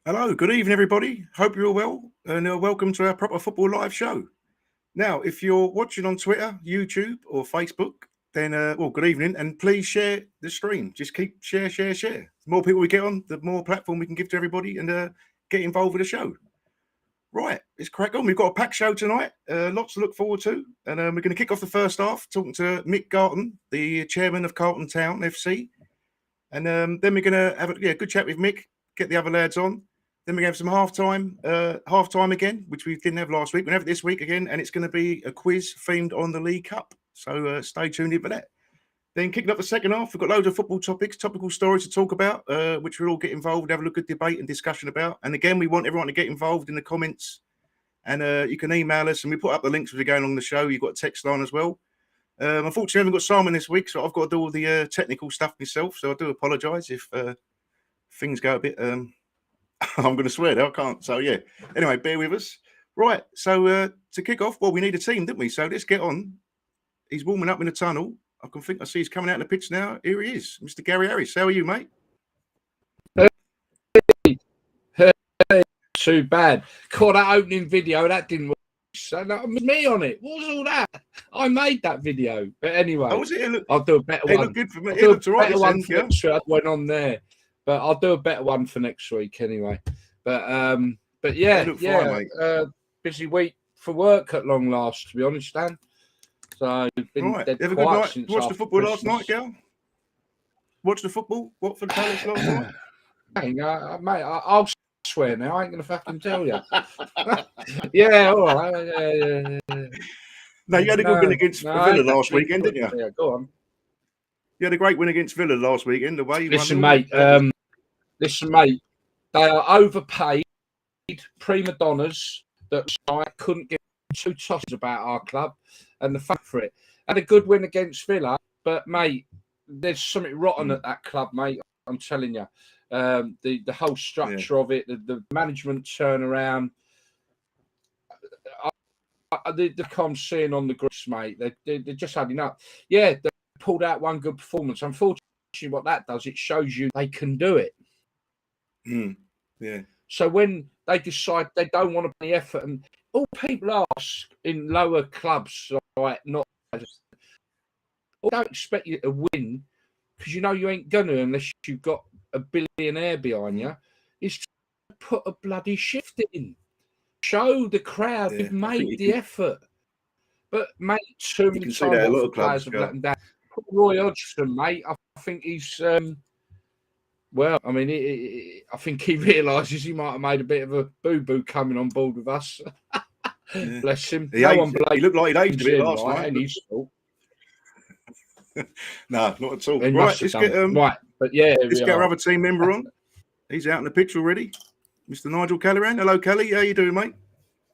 Hello, good evening, everybody. Hope you're all well, and welcome to our Proper Football Live show. Now, if you're watching on Twitter, YouTube, or Facebook, then, good evening, and please share the stream. Just keep share. The more people we get on, the more platform we can give to everybody and get involved with the show. Right, let's crack on. We've got a packed show tonight, lots to look forward to, and we're going to kick off the first half talking to Mick Garton, the chairman of Carlton Town FC, and then we're going to have a good chat with Mick, get the other lads on. Then we have some half-time again, which we didn't have last week. We'll have it this week again, and it's going to be a quiz themed on the League Cup. So stay tuned in for that. Then kicking up the second half, we've got loads of football topics, topical stories to talk about, which we'll all get involved, have a good debate and discussion about. And again, we want everyone to get involved in the comments. And you can email us, and we put up the links as we're going along the show. You've got a text line as well. Unfortunately, I haven't got Simon this week, so I've got to do all the technical stuff myself. So I do apologise if things go a bit... I'm going to swear though, I can't. So, yeah. Anyway, bear with us. Right. So, to kick off, we need a team, didn't we? So, let's get on. He's warming up in the tunnel. I see he's coming out in the pitch now. Here he is, Mr. Gary Ayres. How are you, mate? Hey, too bad. Caught that opening video. That didn't work. So, that was me on it. What was all that? I made that video. But anyway, I'll do a better one. It looked good for me. It looked all right. I went on there. But I'll do a better one for next week anyway. But yeah, fine, busy week for work at long last, to be honest, Dan. So been right. Have a good night. Watched the football last night, Gal? Watched the football? What for the Palace last night? Mate, I'll swear now. I ain't gonna fucking tell you. Yeah, all right. Yeah. No, you had a good win against Villa last weekend, didn't you? Yeah, go on. You had a great win against Villa last weekend. The way you listen, mate. They are overpaid prima donnas that I couldn't give two tosses about our club and the fact for it. Had a good win against Villa, but mate, there's something rotten at that club, mate. I'm telling you. The whole structure of it, the management turnaround. The I'm seeing on the groups, mate. They're just adding up. Yeah. Pulled out one good performance. Unfortunately, what that does, it shows you they can do it. Yeah. So when they decide they don't want to put the effort, and all people ask in lower clubs, like not, I don't expect you to win because you know you ain't gonna unless you've got a billionaire behind you. Is to put a bloody shift in, show the crowd you've made the effort. But mate, too many times a lot of players have let them down. Roy Hodgson, mate, I think he's I think he realises he might have made a bit of a boo-boo coming on board with us. Bless him. He looked like he'd aged a bit last night. And his fault. No, not at all. Right, let's get our other team member on. He's out in the pitch already. Mr. Nigel Callaghan. Hello, Kelly. How you doing, mate?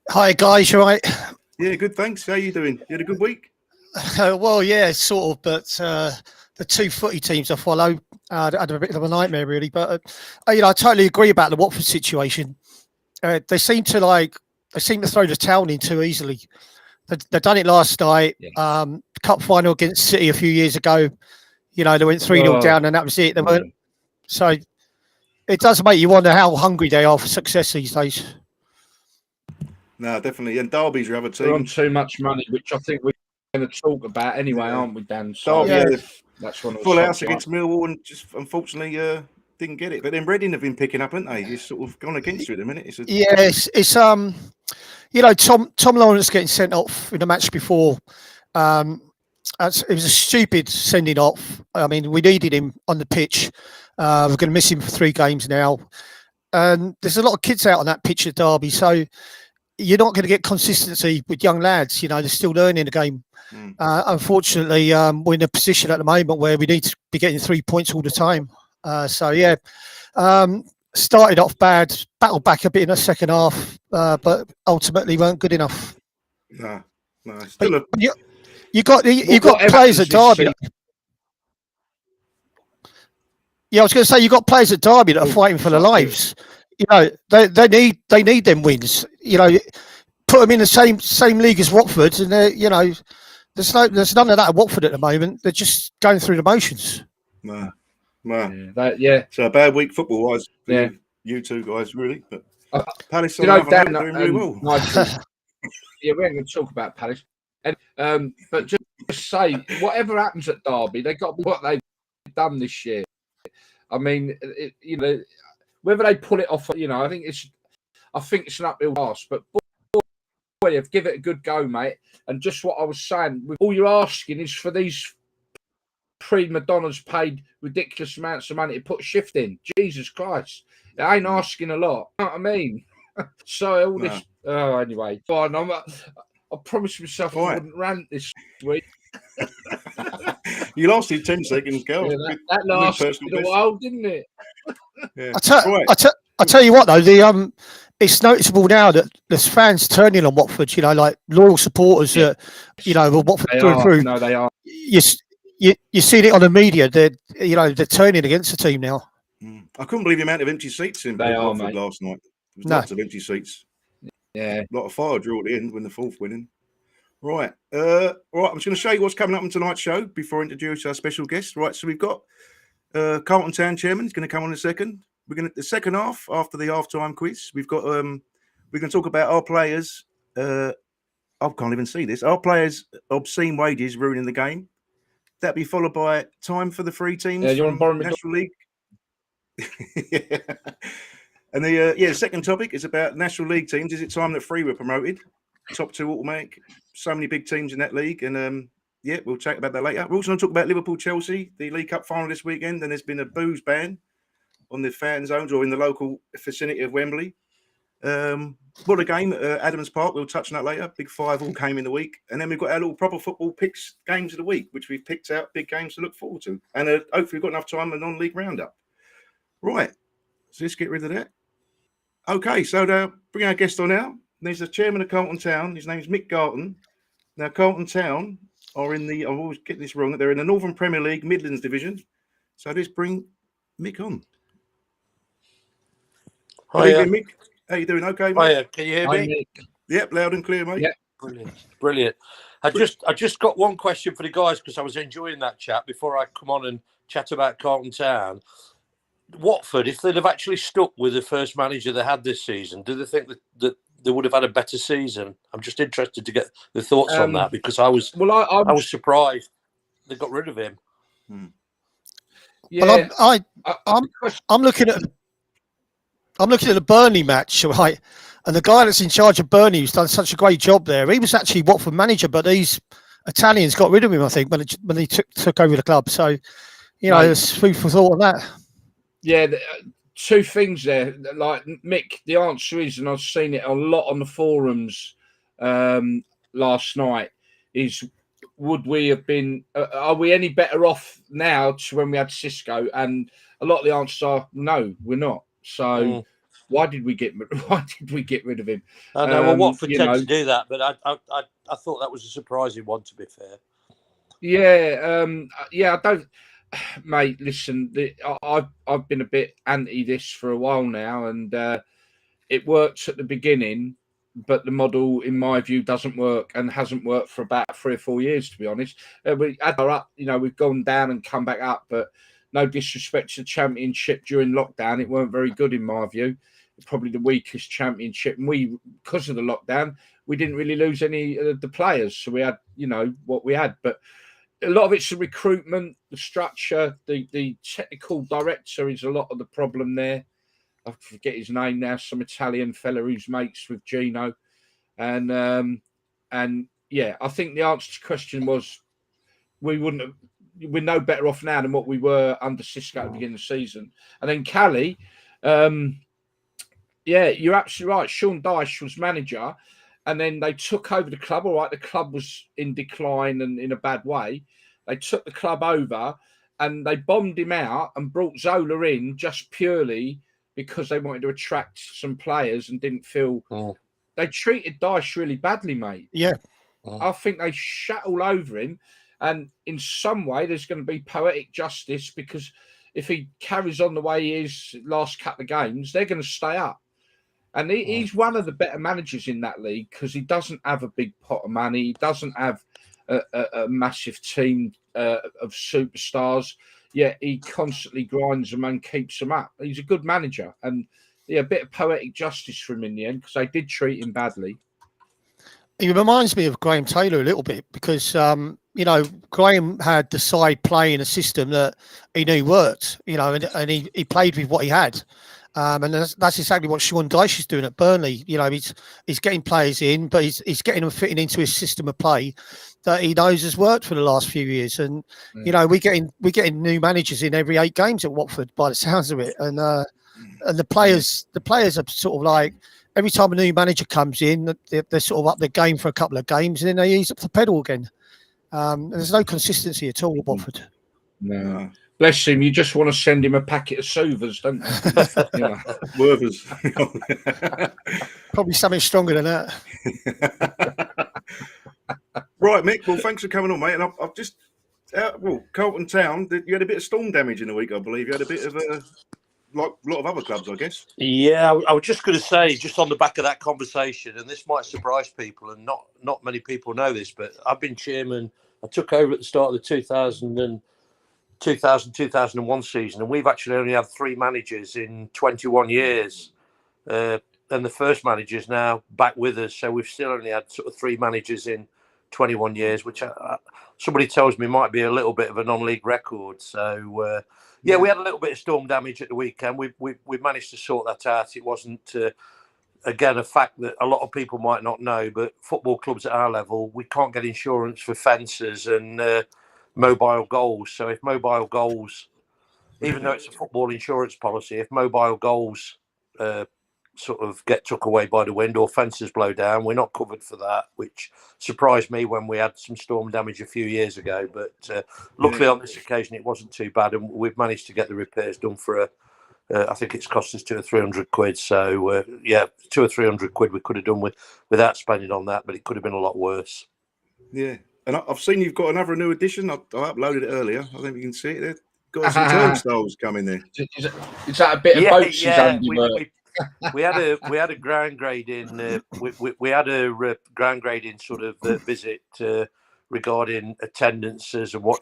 Hi, guys. You all right? Yeah, good, thanks. How you doing? You had a good week? Well, yeah, sort of, but the two footy teams I follow had a bit of a nightmare, really. But I totally agree about the Watford situation. They seem to throw the towel in too easily. They've done it last night. Yeah. Cup final against City a few years ago. They went 3-0 down, and that was it. They weren't. So it does make you wonder how hungry they are for success these days. No, definitely. And Derby's your other team. They're on too much money, which I think we're going to talk about anyway, aren't we, Dan? So, that's one of the full house against Millwall, and just unfortunately didn't get it. But then Reading have been picking up, haven't they? It's sort of gone against you at the minute. It's Tom Lawrence getting sent off in the match before. It was a stupid sending off. I mean, we needed him on the pitch. We're going to miss him for 3 games now, and there's a lot of kids out on that pitch at Derby, so you're not going to get consistency with young lads. They're still learning the game. Unfortunately, we're in a position at the moment where we need to be getting 3 points all the time. Started off bad, battled back a bit in the second half, but ultimately weren't good enough. No. You got players at Derby. Yeah, I was going to say you got players at Derby that are fighting for their lives. They need them wins. Put them in the same league as Watford, and there's none of that at Watford at the moment. They're just going through the motions. So a bad week football wise. Yeah. you two guys, really. But Uh, Palace, you on know, the other Dan, note, doing really well. Nigel, yeah, we're going to talk about Palace. And, but just say, whatever happens at Derby, they got to be what they've done this year. I mean, whether they pull it off, I think it's an uphill task. But boy, give it a good go, mate. And just what I was saying, all you're asking is for these prima donnas paid ridiculous amounts of money to put shift in. Jesus Christ, it ain't asking a lot. You know what I mean? So all this. Oh, anyway, fine. I promised myself I wouldn't rant this week. You lasted 10 seconds, girl. Yeah, that lasted a while, didn't it? Yeah. I tell you what, though, it's noticeable now that there's fans turning on Watford. Like loyal supporters that Watford through and through. No, they are. You see it on the media. They're turning against the team now. I couldn't believe the amount of empty seats in Watford last night. There was lots of empty seats. Yeah, a lot of fire drew at the end when the fourth winning. Right. I'm just going to show you what's coming up on tonight's show before I introduce our special guest. Right. So we've got Carlton Town chairman is going to come on in a second. We're going to the second half after the half-time quiz. We've got we're going to talk about our players. I can't even see this. Our players' obscene wages ruining the game. That'll be followed by time for the three teams. Yeah, you want to borrow National League. Yeah. And the second topic is about National League teams. Is it time that three were promoted? Top two automatic. So many big teams in that league, and we'll chat about that later. We're also going to talk about Liverpool-Chelsea, the League Cup final this weekend, and there's been a booze ban on the fan zones or in the local vicinity of Wembley. What a game at Adams Park. We'll touch on that later. Big 5 all came in the week, and then we've got our little proper football picks games of the week, which we've picked out big games to look forward to, and hopefully we've got enough time a non-league roundup. Right, so let's get rid of that. Okay, so bring our guest on now. There's the chairman of Carlton Town. His name's Mick Garton. Now, Carlton Town are I always get this wrong, they're in the Northern Premier League Midlands Division. So let's bring Mick on. Hi, Mick. How you doing? Okay, mate? Hiya. Can you hear me? Yep, loud and clear, mate. Yeah. Brilliant. I just got one question for the guys because I was enjoying that chat before I come on and chat about Carlton Town. Watford, if they'd have actually stuck with the first manager they had this season, do they think that they would have had a better season? I'm just interested to get the thoughts on that because I was surprised they got rid of him. Yeah, well, I'm looking at the Burnley match, right? And the guy that's in charge of Burnley, who's done such a great job there, he was actually Watford manager, but these Italians got rid of him, I think, when they took over the club. So, there's food for thought on that. Yeah, two things there. Like Mick, the answer is, and I've seen it a lot on the forums last night, is would we have been, are we any better off now to when we had Cisco? And a lot of the answers are no, we're not. So why did we get rid of him? I know, well, Watford tend to do that, but I thought that was a surprising one, to be fair. Yeah, I don't. Mate, listen, I've been a bit anti this for a while now, and it worked at the beginning, but the model, in my view, doesn't work and hasn't worked for about 3 or 4 years, to be honest. We had our up, we've gone down and come back up, but no disrespect to the Championship during lockdown, it weren't very good in my view. Probably the weakest Championship, and because of the lockdown, we didn't really lose any of the players, so we had, what we had, but a lot of it's the recruitment, the structure, the technical director is a lot of the problem there. I forget his name now, some Italian fella who's mates with Gino. And I think the answer to the question was we're no better off now than what we were under Cisco at the beginning of the season. And then Cali, you're absolutely right. Sean Dyche was manager. And then they took over the club. All right, the club was in decline and in a bad way. They took the club over and they bombed him out and brought Zola in just purely because they wanted to attract some players and didn't feel... They treated Dyche really badly, mate. Yeah. I think they shat all over him. And in some way, there's going to be poetic justice because if he carries on the way he is last couple of games, they're going to stay up. And he's one of the better managers in that league because he doesn't have a big pot of money. He doesn't have a massive team of superstars. Yet he constantly grinds them and keeps them up. He's a good manager. And a bit of poetic justice for him in the end, because they did treat him badly. He reminds me of Graham Taylor a little bit because, Graham had the side playing a system that he knew worked, and he played with what he had. And that's exactly what Sean Dyche is doing at Burnley. He's getting players in, but he's getting them fitting into his system of play that he knows has worked for the last few years. And we're getting new managers in every 8 games at Watford by the sounds of it. And the players are sort of like, every time a new manager comes in, they're sort of up their game for a couple of games, and then they ease up the pedal again. And there's no consistency at all at Watford. No. Bless him. You just want to send him a packet of Sovers, don't you? Werthers. Probably something stronger than that. Right, Mick. Well, thanks for coming on, mate. And I've just, Carlton Town, you had a bit of storm damage in the week, I believe. You had a bit of like a lot of other clubs, I guess. Yeah, I was just going to say, just on the back of that conversation, and this might surprise people, and not many people know this, but I've been chairman. I took over at the start of the 2001 season, and we've actually only had 3 managers in 21 years. And the first manager is now back with us, so we've still only had sort of 3 managers in 21 years, which somebody tells me might be a little bit of a non-league record. So we had a little bit of storm damage at the weekend. We managed to sort that out. It wasn't again a fact that a lot of people might not know, but football clubs at our level, we can't get insurance for fences and mobile goals. So if mobile goals, even though it's a football insurance policy, if mobile goals sort of get took away by the wind or fences blow down, we're not covered for that, which surprised me when we had some storm damage a few years ago. But luckily on this occasion it wasn't too bad, and we've managed to get the repairs done for I think it's cost us 200 or 300 quid. So 200 or 300 quid we could have done without spending on that, but it could have been a lot worse. Yeah, and I've seen you've got another new edition. I uploaded it earlier. I think you can see it there. Got some turnstiles coming there. Is that a bit of Boats' handiwork? We had a ground grading. We had a ground grading sort of visit regarding attendances and what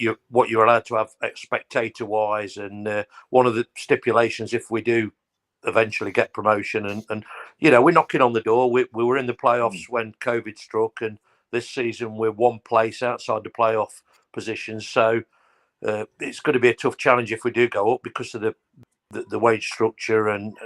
you're allowed to have spectator wise, and one of the stipulations if we do eventually get promotion, and we're knocking on the door. We were in the playoffs when COVID struck, and this season we're one place outside the playoff positions. So it's going to be a tough challenge if we do go up because of the wage structure and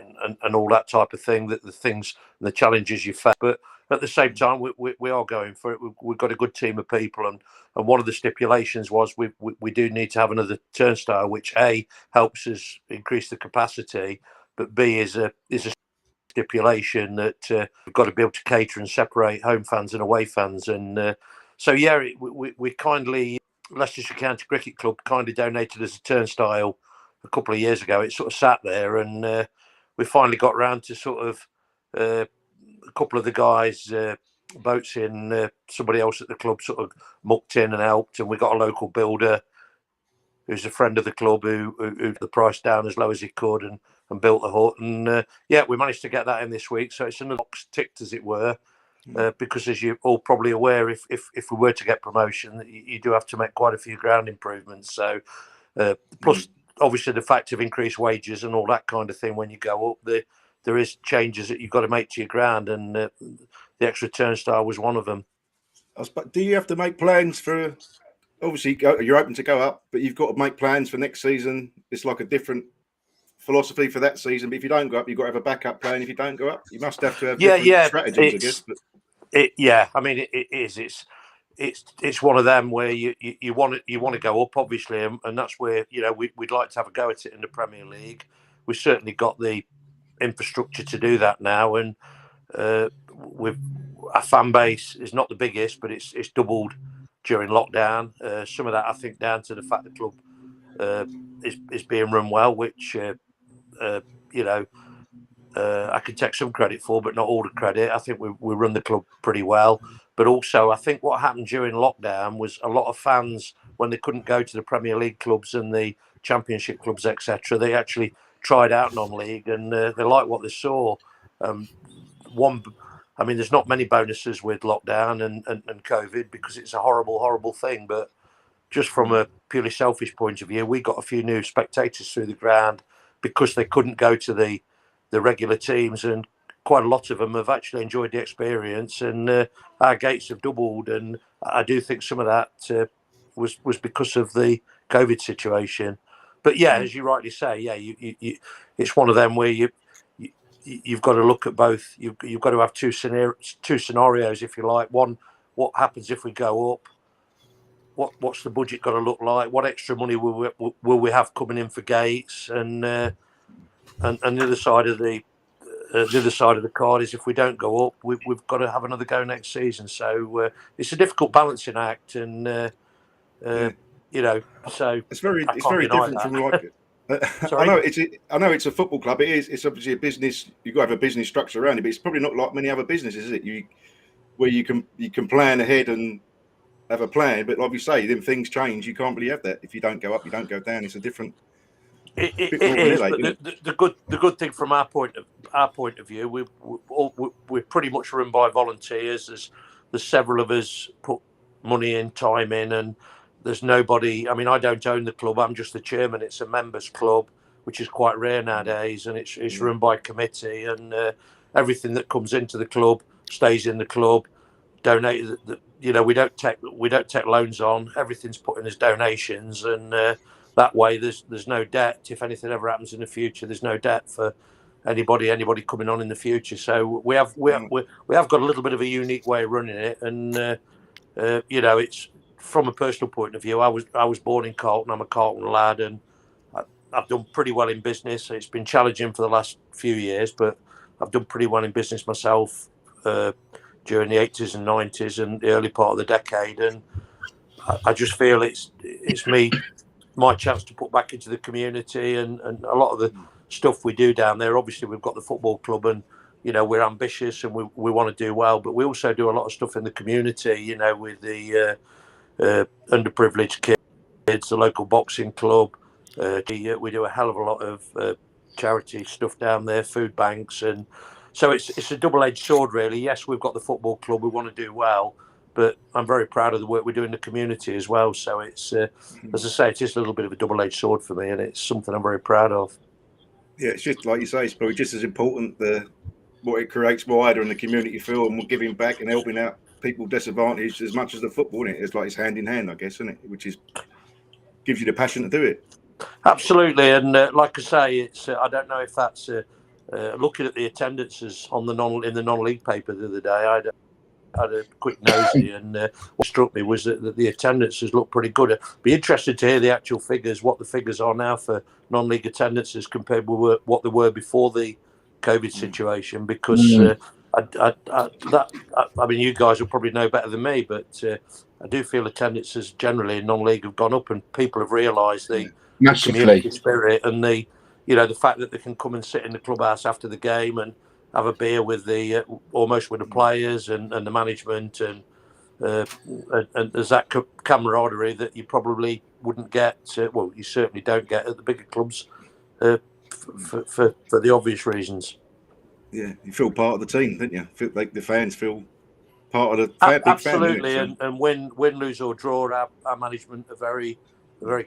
all that type of thing, that the challenges you face. But at the same time, we are going for it. We've got a good team of people, and one of the stipulations was we do need to have another turnstile, which A, helps us increase the capacity, but B is a stipulation that we've got to be able to cater and separate home fans and away fans. And we kindly, Leicestershire County Cricket Club kindly donated us a turnstile a couple of years ago. It sort of sat there, and we finally got round to sort of a couple of the guys, Boats in, somebody else at the club sort of mucked in and helped, and we got a local builder who's a friend of the club who the price down as low as he could and built the hut, and we managed to get that in this week. So it's another box ticked, as it were, because as you're all probably aware, if we were to get promotion, you do have to make quite a few ground improvements. So plus obviously the fact of increased wages and all that kind of thing when you go up, there is changes that you've got to make to your ground, and the extra turnstile was one of them. Do you have to make plans for, obviously you're open to go up, but you've got to make plans for next season? It's like a different philosophy for that season, but if you don't go up, you've got to have a backup plan. If you don't go up, you must have to have different strategies, I guess. But I mean, it is. It's one of them where you want to go up, obviously, and that's where we'd like to have a go at it in the Premier League. We've certainly got the infrastructure to do that now, and with our fan base is not the biggest, but it's doubled during lockdown. Some of that I think down to the fact the club is being run well, which I can take some credit for, but not all the credit. I think we run the club pretty well. But also, I think what happened during lockdown was a lot of fans, when they couldn't go to the Premier League clubs and the Championship clubs, etc., they actually tried out non-league, and they liked what they saw. There's not many bonuses with lockdown and COVID because it's a horrible, horrible thing. But just from a purely selfish point of view, we got a few new spectators through the ground because they couldn't go to the regular teams, and quite a lot of them have actually enjoyed the experience, and our gates have doubled. And I do think some of that was because of the COVID situation. But yeah, as you rightly say, yeah, you it's one of them where you've got to look at both. You've got to have two scenarios, if you like. One, what happens if we go up? What's the budget got to look like? What extra money will we have coming in for gates? And the other side of the other side of the card is if we don't go up, we've got to have another go next season. So it's a difficult balancing act, and you know, so it's very deny different that. from like. I Sorry? know it's a football club. It's obviously a business. You've got to have a business structure around it, but it's probably not like many other businesses, is it? Where you can plan ahead and have a plan, but like you say, then things change. You can't really have that. If you don't go up, you don't go down. It's a different. It is, but the good thing from our point of view, we're pretty much run by volunteers. There's several of us put money in, time in, and there's nobody. I mean, I don't own the club. I'm just the chairman. It's a members club, which is quite rare nowadays, and it's run by committee, and everything that comes into the club stays in the club. Donated, we don't take loans on. Everything's put in as donations, and that way there's no debt. If anything ever happens in the future, there's no debt for anybody coming on in the future. So we have got a little bit of a unique way of running it, and it's from a personal point of view. I was born in Carlton. I'm a Carlton lad, and I've done pretty well in business. It's been challenging for the last few years, but I've done pretty well in business myself during the 80s and 90s and the early part of the decade, and I just feel it's my chance to put back into the community, and a lot of the stuff we do down there. Obviously, we've got the football club, and we're ambitious and we want to do well, but we also do a lot of stuff in the community. With the underprivileged kids, the local boxing club. We do a hell of a lot of charity stuff down there, food banks, and so it's a double-edged sword, really. Yes, we've got the football club, we want to do well, but I'm very proud of the work we do in the community as well. So it's, as I say, it's just a little bit of a double-edged sword for me, and it's something I'm very proud of. Yeah, it's just like you say, it's probably just as important what it creates wider in the community feel, and we're giving back and helping out people disadvantaged as much as the football. Isn't it? It's like it's hand in hand, I guess, isn't it? Which gives you the passion to do it. Absolutely, and like I say, it's I don't know if that's looking at the attendances in the non-league paper the other day. I had a quick nosy, and what struck me was that the attendances look pretty good. I'd be interested to hear the actual figures, what the figures are now for non-league attendances compared with what they were before the COVID situation, because I mean, you guys will probably know better than me, but I do feel attendances generally in non-league have gone up, and people have realised the community spirit, and the fact that they can come and sit in the clubhouse after the game and have a beer with almost with the players and the management, and there's that camaraderie that you probably wouldn't get. Well, you certainly don't get at the bigger clubs for the obvious reasons. Yeah, you feel part of the team, don't you? Feel like the fans feel part of the big absolutely, fan, and win, lose or draw, our management are very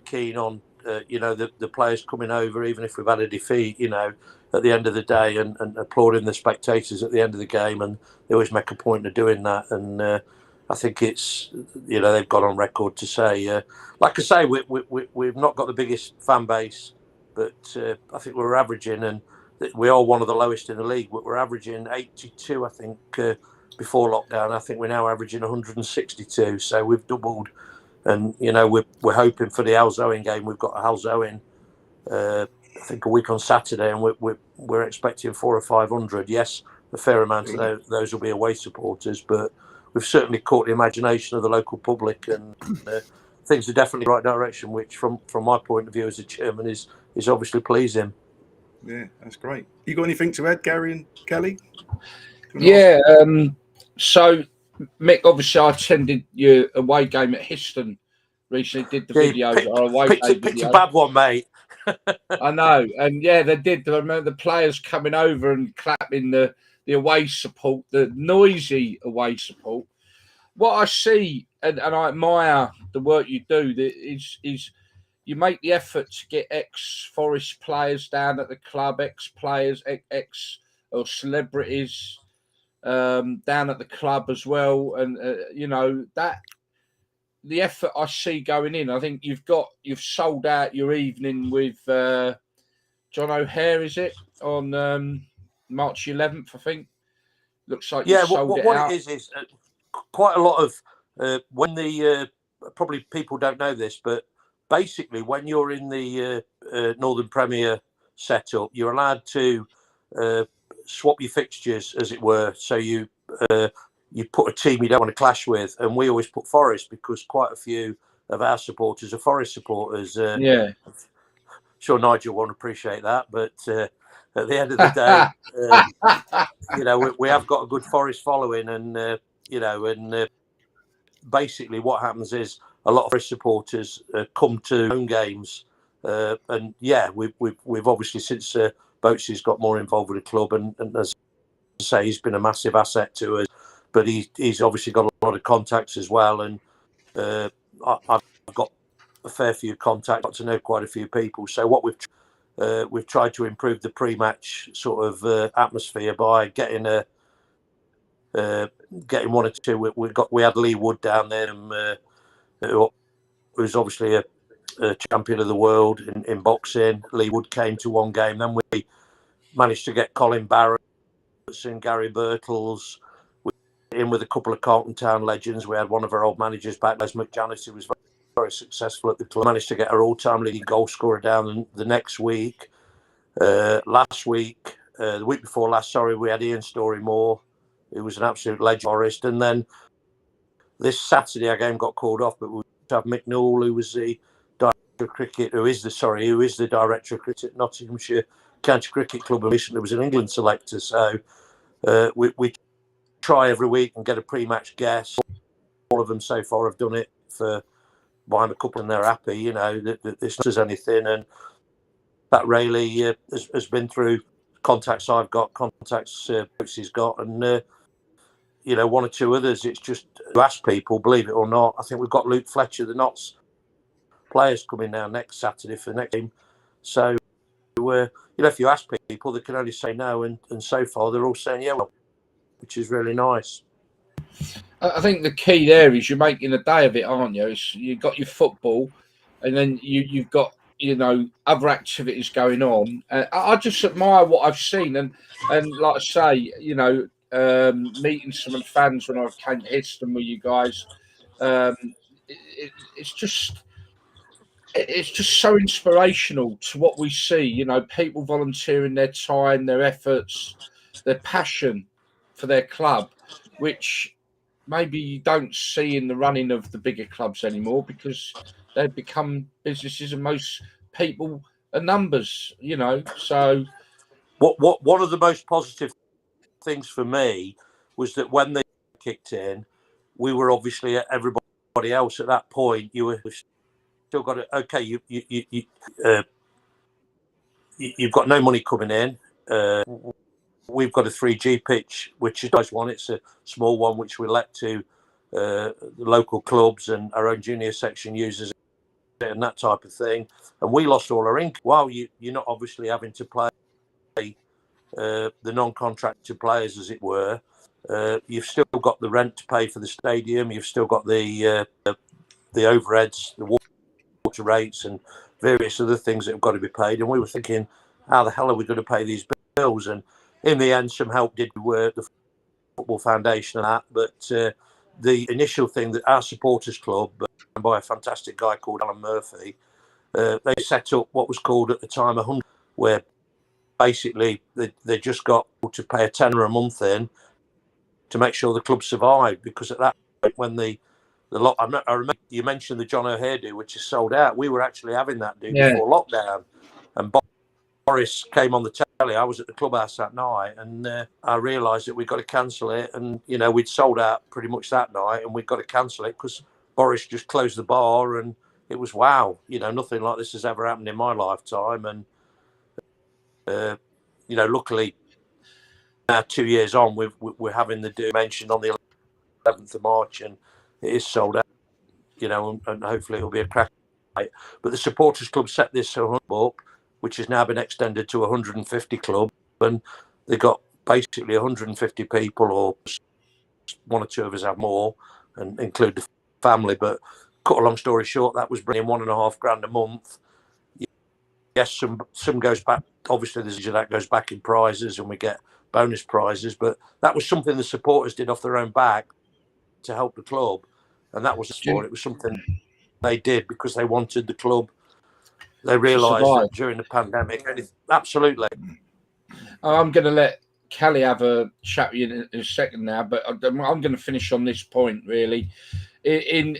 keen on the players coming over, even if we've had a defeat, at the end of the day, and applauding the spectators at the end of the game, and they always make a point of doing that. And I think it's they've got on record to say, like I say, we've not got the biggest fan base, but I think we're averaging, and we are one of the lowest in the league, but we're averaging 82, I think, before lockdown. I think we're now averaging 162, so we've doubled. And we're hoping for the Ayres game. We've got Ayres I think a week on Saturday, and we're expecting 400 or 500. Yes, a fair amount of those will be away supporters, but we've certainly caught the imagination of the local public, and things are definitely the right direction, which from my point of view as a chairman is obviously pleasing. Yeah, that's great. You got anything to add, Gary and Kelly? Yeah, so Mick, obviously I attended your away game at Histon recently, did the videos. Picked a bad one, mate. I know, and yeah, they did. I remember the players coming over and clapping the away support, the noisy away support. What I see, and I admire the work you do, is you make the effort to get ex-Forest players down at the club, ex-players, ex or celebrities down at the club as well, and that the effort I see going in. I think you've sold out your evening with John O'Hare, is it, on March 11th? I think looks like you sold it out. It is quite a lot of when the probably people don't know this, but basically when you're in the Northern Premier setup, you're allowed to swap your fixtures, as it were. So you put a team you don't want to clash with, and we always put Forest because quite a few of our supporters are Forest supporters. Yeah, sure Nigel won't appreciate that, but at the end of the day, we have got a good Forest following, and basically what happens is a lot of Forest supporters come to home games, and we've obviously since Boatsy's got more involved with the club, and as I say, he's been a massive asset to us. But he's obviously got a lot of contacts as well, and I've got a fair few contacts, got to know quite a few people. So what we've tried to improve the pre-match sort of atmosphere by getting one or two. We had Lee Wood down there, who's obviously a champion of the world in boxing. Lee Wood came to one game. Then we managed to get Colin Barrett and Gary Birtles in with a couple of Carlton Town legends. We had one of our old managers back, Les McJannis, who was very, very successful at the club. Managed to get our all-time leading goal scorer down the next week. The week before last, we had Ian Storey-Moore, who was an absolute legend Forest. And then this Saturday, our game got called off, but we have Mick Newell, who was the director of cricket, who is the director of cricket at Nottinghamshire County Cricket Club, and recently was an England selector. So we try every week and get a pre-match guest. All of them so far have done it for behind a couple, and they're happy. That this is anything, and that really has been through contacts I've got, contacts Boatsy's got, and one or two others. It's just to ask people, believe it or not. I think we've got Luke Fletcher, the Notts players, coming now next Saturday for the next game. So if you ask people, they can only say no, and so far they're all saying yeah, well, which is really nice. I think the key there is you're making a day of it, aren't you? You've got your football, and then you've got other activities going on. I just admire what I've seen, and like I say, meeting some of the fans when I came to Histon with you guys, it's just so inspirational to what we see. People volunteering their time, their efforts, their passion for their club, which maybe you don't see in the running of the bigger clubs anymore, because they've become businesses and most people are numbers. So what one of the most positive things for me was that when they kicked in, we were obviously everybody else at that point. You were still got it. Okay, you've got no money coming in. We've got a 3G pitch, which is a nice one. It's a small one, which we let to the local clubs, and our own junior section uses it and that type of thing. And we lost all our income. While you're not obviously having to play the non-contracted players, as it were, you've still got the rent to pay for the stadium. You've still got the overheads, the water rates, and various other things that have got to be paid. And we were thinking, how the hell are we going to pay these bills? And in the end, some help did work, the Football Foundation and that. But the initial thing that our supporters club, by a fantastic guy called Alan Murphy, they set up what was called at the time 100, where basically they just got to pay a tenner a month in to make sure the club survived. Because at that point, when the lot, I remember you mentioned the John O'Hare do, which is sold out. We were actually having that before lockdown, and Boris came on the telly. I was at the clubhouse that night, and I realised that we'd got to cancel it. And we'd sold out pretty much that night, and we'd got to cancel it because Boris just closed the bar. And it was wow, nothing like this has ever happened in my lifetime. And luckily, now 2 years on, we're having the do mentioned on the 11th of March, and it is sold out. And hopefully it'll be a cracker but the supporters club set this up, which has now been extended to 150 club, and they got basically 150 people, or one or two of us have more, and include the family. But cut a long story short, that was bringing $1.5 grand a month. Yes, some goes back. Obviously, that goes back in prizes, and we get bonus prizes. But that was something the supporters did off their own back to help the club, and that was sport. It was something they did because they wanted the club. They realised that during the pandemic, absolutely. I'm going to let Kelly have a chat with you in a second now, but I'm going to finish on this point really. In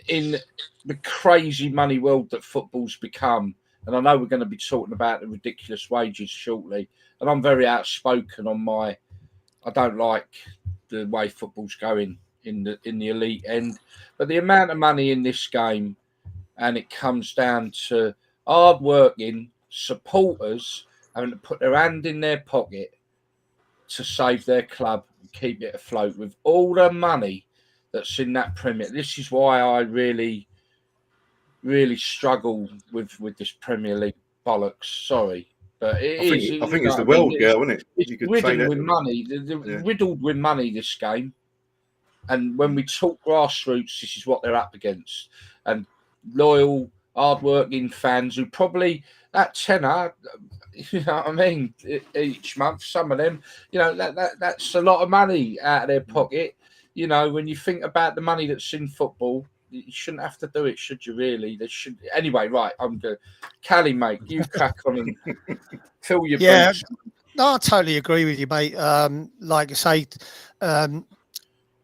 the crazy money world that football's become, and I know we're going to be talking about the ridiculous wages shortly, and I'm very outspoken on I don't like the way football's going in the elite end, but the amount of money in this game, and it comes down to hard-working supporters having to put their hand in their pocket to save their club and keep it afloat with all the money that's in that Premier. This is why I really, really struggle with this Premier League bollocks. Sorry, but I think it's the world, girl, isn't it? It's riddled with money. Riddled with money, this game. And when we talk grassroots, this is what they're up against. And loyal, hard-working fans who probably that tenner, you know what I mean, each month, some of them, you know, that's a lot of money out of their pocket. You know, when you think about the money that's in football, you shouldn't have to do it, should you really? They should. Anyway, right, I'm good. Callie, mate, you crack on and fill your boots. No, I totally agree with you, mate. Like I say,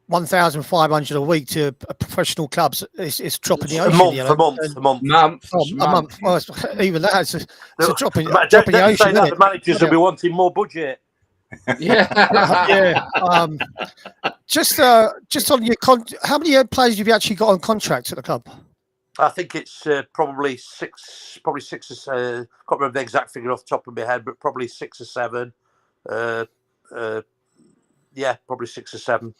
1,500 a week to a professional clubs is dropping the ocean. A month. Well, even that's a drop in the ocean. Say that the managers will be wanting more budget. Yeah. Just on your how many players have you actually got on contract at the club? I think it's probably six. Can't remember the exact figure off the top of my head, but probably 6 or 7. Yeah, probably 6 or 7.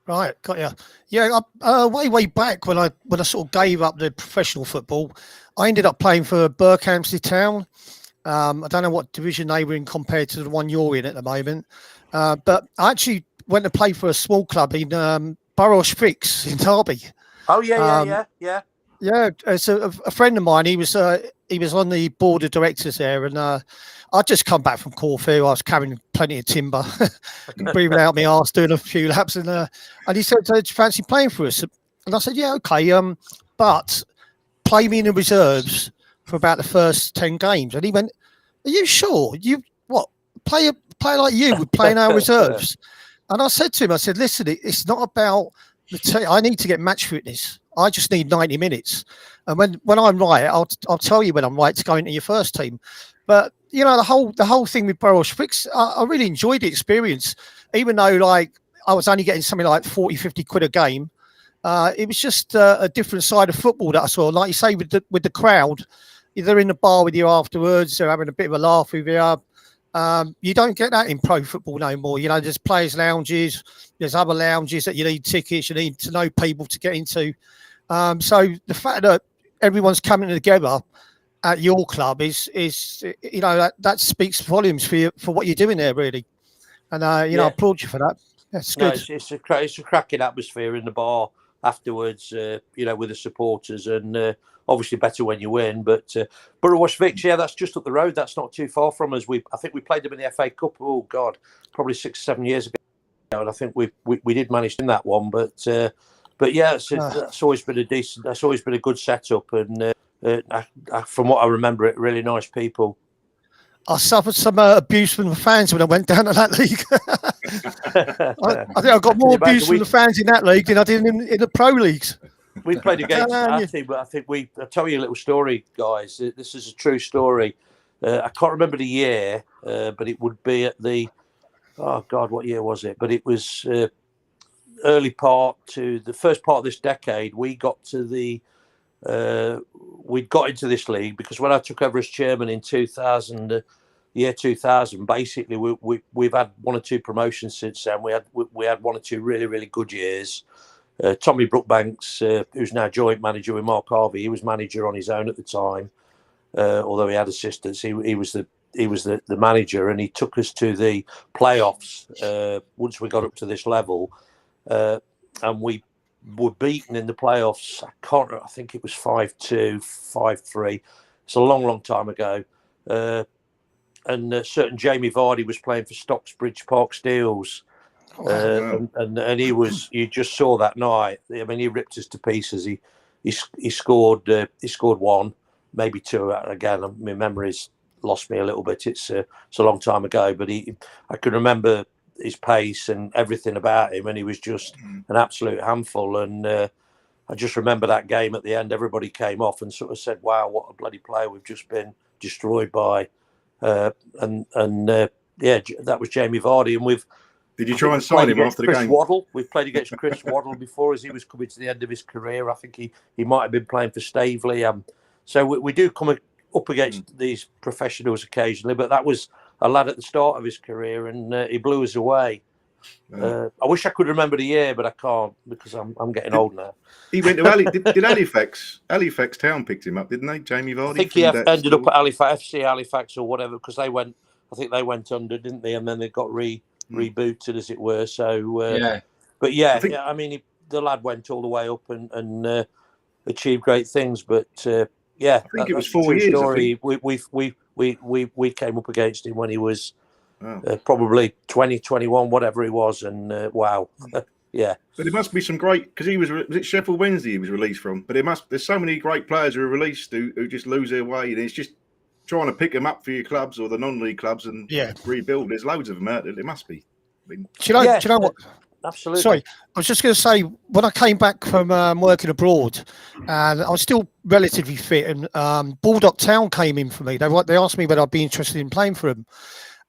Right, got you. Yeah, way back when I sort of gave up the professional football, I ended up playing for Berkhamsted Town. I don't know what division they were in compared to the one you're in at the moment, but I actually went to play for a small club in Burrows Fix in Derby. Oh yeah. Yeah, it's a friend of mine. He was on the board of directors there, and I'd just come back from Corfu. I was carrying plenty of timber, breathing out my arse, doing a few laps, and he said, "Do you fancy playing for us?" And I said, "Yeah, okay, but play me in the reserves for about the first 10 games." And he went, "Are you sure? You play like you would play in our reserves?" And I said to him, I said, "Listen, it's not about I need to get match fitness. I just need 90 minutes. And when I'm right, I'll tell you when I'm right to go into your first team." But you know, the whole thing with Burrows Fix, I really enjoyed the experience, even though like I was only getting something like 40, 50 quid a game. It was just a different side of football that I saw. Like you say, with the crowd, they're in the bar with you afterwards, they're having a bit of a laugh with you. You don't get that in pro football no more. You know, there's players' lounges, there's other lounges that you need tickets, you need to know people to get into. So the fact that everyone's coming together at your club is you know, that speaks volumes for what you're doing there, really. And I applaud you for that. That's good. It's a cracking atmosphere in the bar afterwards, you know, with the supporters, and obviously better when you win. But Burrows Fix, yeah, that's just up the road. That's not too far from us. I think we played them in the FA Cup. Oh God, probably 6 or 7 years ago, and I think we did manage in that one. But yeah, that's always been a decent. That's always been a good setup, and from what I remember, really nice people. I suffered some abuse from the fans when I went down to that league. I think I got more abuse from the fans in that league than I did in the pro leagues. We played against our team, but I think I'll tell you a little story, guys. This is a true story. I can't remember the year, but it would be at the, oh God, what year was it? But it was early part to the first part of this decade. We got into this league because when I took over as chairman in 2000, year 2000, basically we've had 1 or 2 promotions since then. We had 1 or 2 really, really good years. Tommy Brookbanks, who's now joint manager with Mark Harvey, he was manager on his own at the time. Although he had assistants, he was the manager, and he took us to the playoffs once we got up to this level, and we were beaten in the playoffs. I think it was 5-2, 5-3. It's a long time ago. And certain Jamie Vardy was playing for Stocksbridge Park Steels. And he was, you just saw that night. I mean, he ripped us to pieces. He scored one, maybe two. Again, my memory's lost me a little bit. It's a long time ago, but I can remember his pace and everything about him, and he was just an absolute handful. And I just remember that game at the end. Everybody came off and sort of said, "Wow, what a bloody player we've just been destroyed by." Yeah, that was Jamie Vardy, and Did you try and sign him after the Chris game? Waddle. We've played against Chris Waddle before as he was coming to the end of his career. I think he might have been playing for Staveley. So we do come up against these professionals occasionally, but that was a lad at the start of his career, and he blew us away. I wish I could remember the year, but I can't because I'm getting old now. He went to did Halifax Town picked him up, didn't they? Jamie Vardy. I think he ended up at FC Halifax or whatever, because I think they went under, didn't they? And then they got rebooted, as it were. So but I mean, the lad went all the way up and achieved great things. But I think it was 4 years. Story. We came up against him when he was probably 20, 21, whatever he was, and wow. Yeah, but there must be some great, because was it Sheffield Wednesday he was released from? But there's so many great players who are released who just lose their way, and it's just trying to pick them up for your clubs or the non-league clubs and rebuild. There's loads of them out there. There must be. Do you know what? Absolutely. Sorry, I was just going to say, when I came back from working abroad, and I was still relatively fit, and Baldock Town came in for me. They asked me whether I'd be interested in playing for them,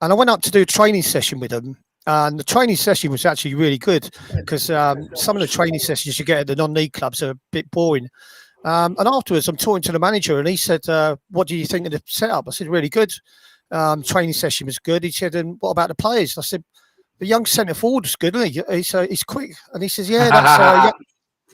and I went up to do a training session with them. And the training session was actually really good because some of the training sessions you get at the non-league clubs are a bit boring. And afterwards, I'm talking to the manager, and he said, "What do you think of the setup?" I said, "Really good. Training session was good." He said, "And what about the players?" I said, "The young centre forward is good, isn't he? He's quick." And he says, "Yeah, that's."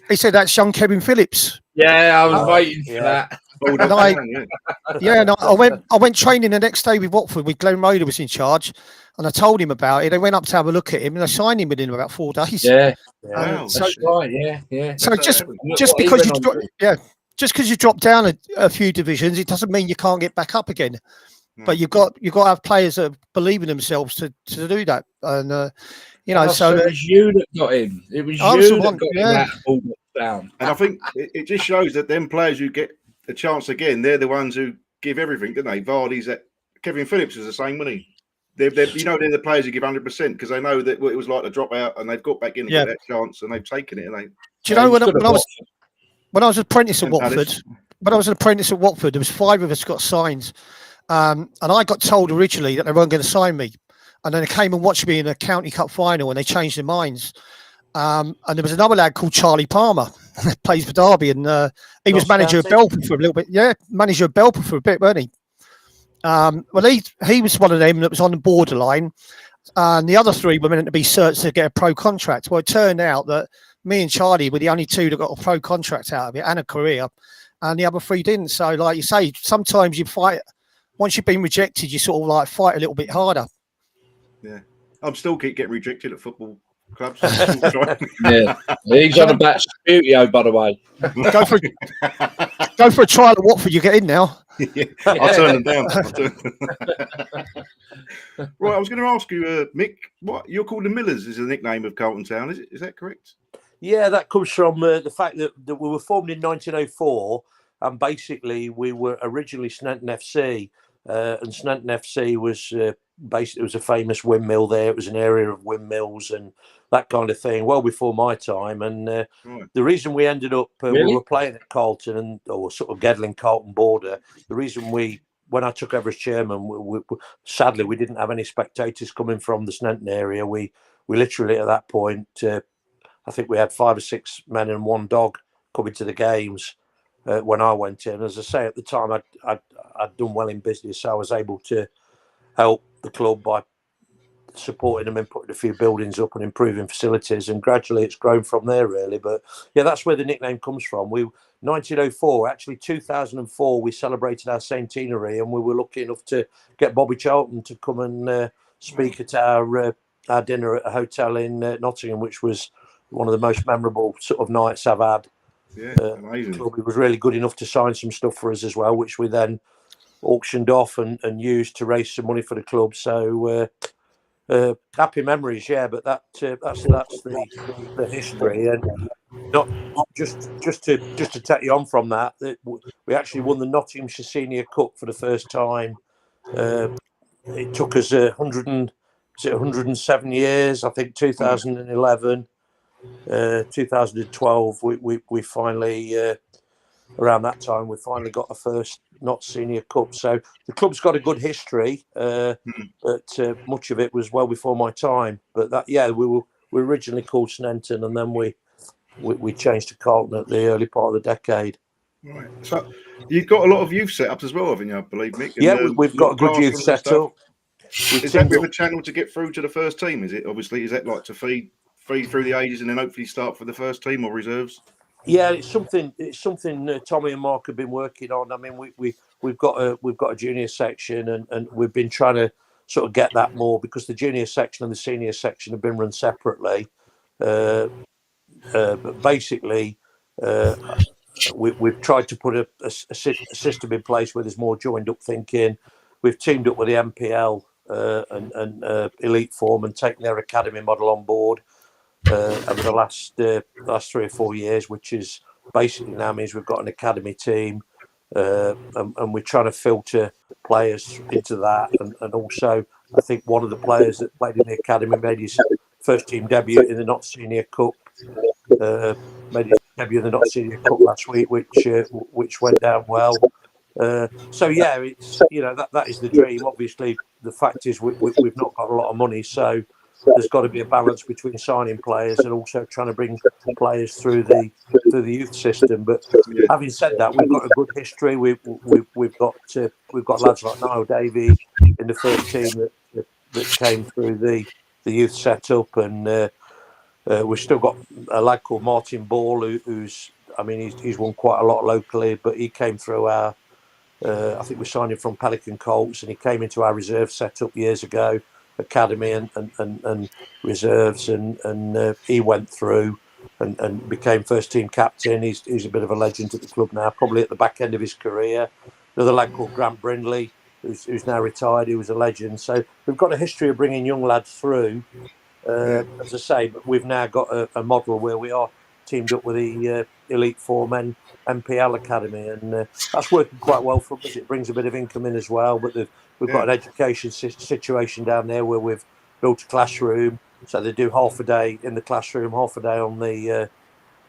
He said, "That's young Kevin Phillips." Yeah, I was waiting for that. And I went training the next day with Watford. With Glenn Roeder was in charge, and I told him about it. They went up to have a look at him, and they signed him within about 4 days. Yeah, wow. That's right. Yeah. So just because you drop down a few divisions, it doesn't mean you can't get back up again. But you've got to have players that believe in themselves to do that. And so it was you that got him. It was you that got him that down. And I think it just shows that them players who get a chance again, they're the ones who give everything, don't they? Vardy's Kevin Phillips was the same, wasn't he? They're the players who give 100% because they know that it was like a drop out, and they've got back in and get that chance, and they've taken it. And do you know when I was an apprentice at Watford? When I was an apprentice at Watford, there was 5 of us got signed, and I got told originally that they weren't going to sign me, and then they came and watched me in a county cup final, and they changed their minds. And there was another lad called Charlie Palmer, plays for Derby, and he was manager of Belper for a little bit. Yeah, manager of Belper for a bit, wasn't he? Well, he was one of them that was on the borderline, and the other 3 were meant to be searched to get a pro contract. Well, it turned out that me and Charlie were the only 2 that got a pro contract out of it and a career, and the other 3 didn't. So, like you say, sometimes you fight. Once you've been rejected, you sort of like fight a little bit harder. Yeah, I'm still keep getting rejected at football clubs. He's on about studio, by the way. Go for a trial at Watford. You get in now. I'll turn them down. Right, I was going to ask you, Mick, what you're called the Millers is the nickname of Carlton Town. Is that correct? Yeah, that comes from the fact that we were formed in 1904, and basically we were originally Sneinton FC, and Sneinton FC was basically, it was a famous windmill there. It was an area of windmills and that kind of thing, well before my time. And the reason we ended up, we were playing at Carlton or sort of Gedling Carlton border. The reason when I took over as chairman, sadly we didn't have any spectators coming from the Sneinton area. We literally at that point, I think we had 5 or 6 men and 1 dog coming to the games when I went in. As I say, at the time I'd done well in business, so I was able to help the club by supporting them and putting a few buildings up and improving facilities, and gradually it's grown from there, really. But yeah, that's where the nickname comes from. 1904, actually 2004, we celebrated our centenary, and we were lucky enough to get Bobby Charlton to come and speak at our dinner at a hotel in Nottingham, which was one of the most memorable sort of nights I've had. Yeah, amazing. Club. He was really good enough to sign some stuff for us as well, which we then auctioned off and used to raise some money for the club. So happy memories, yeah. But that's the history, and not just to take you on from that. We actually won the Nottinghamshire Senior Cup for the first time. It took us 107 years, I think. 2011, 2012. We finally. Around that time, we finally got a first not senior cup. So the club's got a good history, but much of it was well before my time. But that, yeah, we were originally called Snenton, and then we changed to Carlton at the early part of the decade. Right. So you've got a lot of youth setups as well, haven't you? I believe, Mick. And, yeah, we've got a good youth setup. Is that the channel to get through to the first team? Is it obviously? Is that like to feed through the ages and then hopefully start for the first team or reserves? Yeah, it's something Tommy and Mark have been working on. I mean, we've got a junior section, and we've been trying to sort of get that more, because the junior section and the senior section have been run separately. But basically, we've tried to put a system in place where there's more joined up thinking. We've teamed up with the MPL and Elite Form and taken their academy model on board. Over the last 3 or 4 years, which is basically now means we've got an academy team, and we're trying to filter players into that. And also, I think one of the players that played in the academy made his first team debut in the Not Senior Cup. Made his debut in the Not Senior Cup last week, which went down well. So yeah, it's that is the dream. Obviously, the fact is we've not got a lot of money, so there's got to be a balance between signing players and also trying to bring players through the youth system. But having said that, we've got a good history. We've got lads like Niall Davey in the first team that came through the youth setup, and we've still got a lad called Martin Ball who's he's won quite a lot locally, but he came through our. I think we signed him from Pelican Colts, and he came into our reserve setup years ago. Academy and reserves, and he went through and became first team captain. He's a bit of a legend at the club now, probably at the back end of his career. Another lad called Grant Brindley, who's now retired, he was a legend. So we've got a history of bringing young lads through, as I say, but we've now got a model where we are teamed up with the Elite Form and MPL Academy, and that's working quite well for us. It brings a bit of income in as well, but we've got an education situation down there where we've built a classroom, so they do half a day in the classroom, half a day on the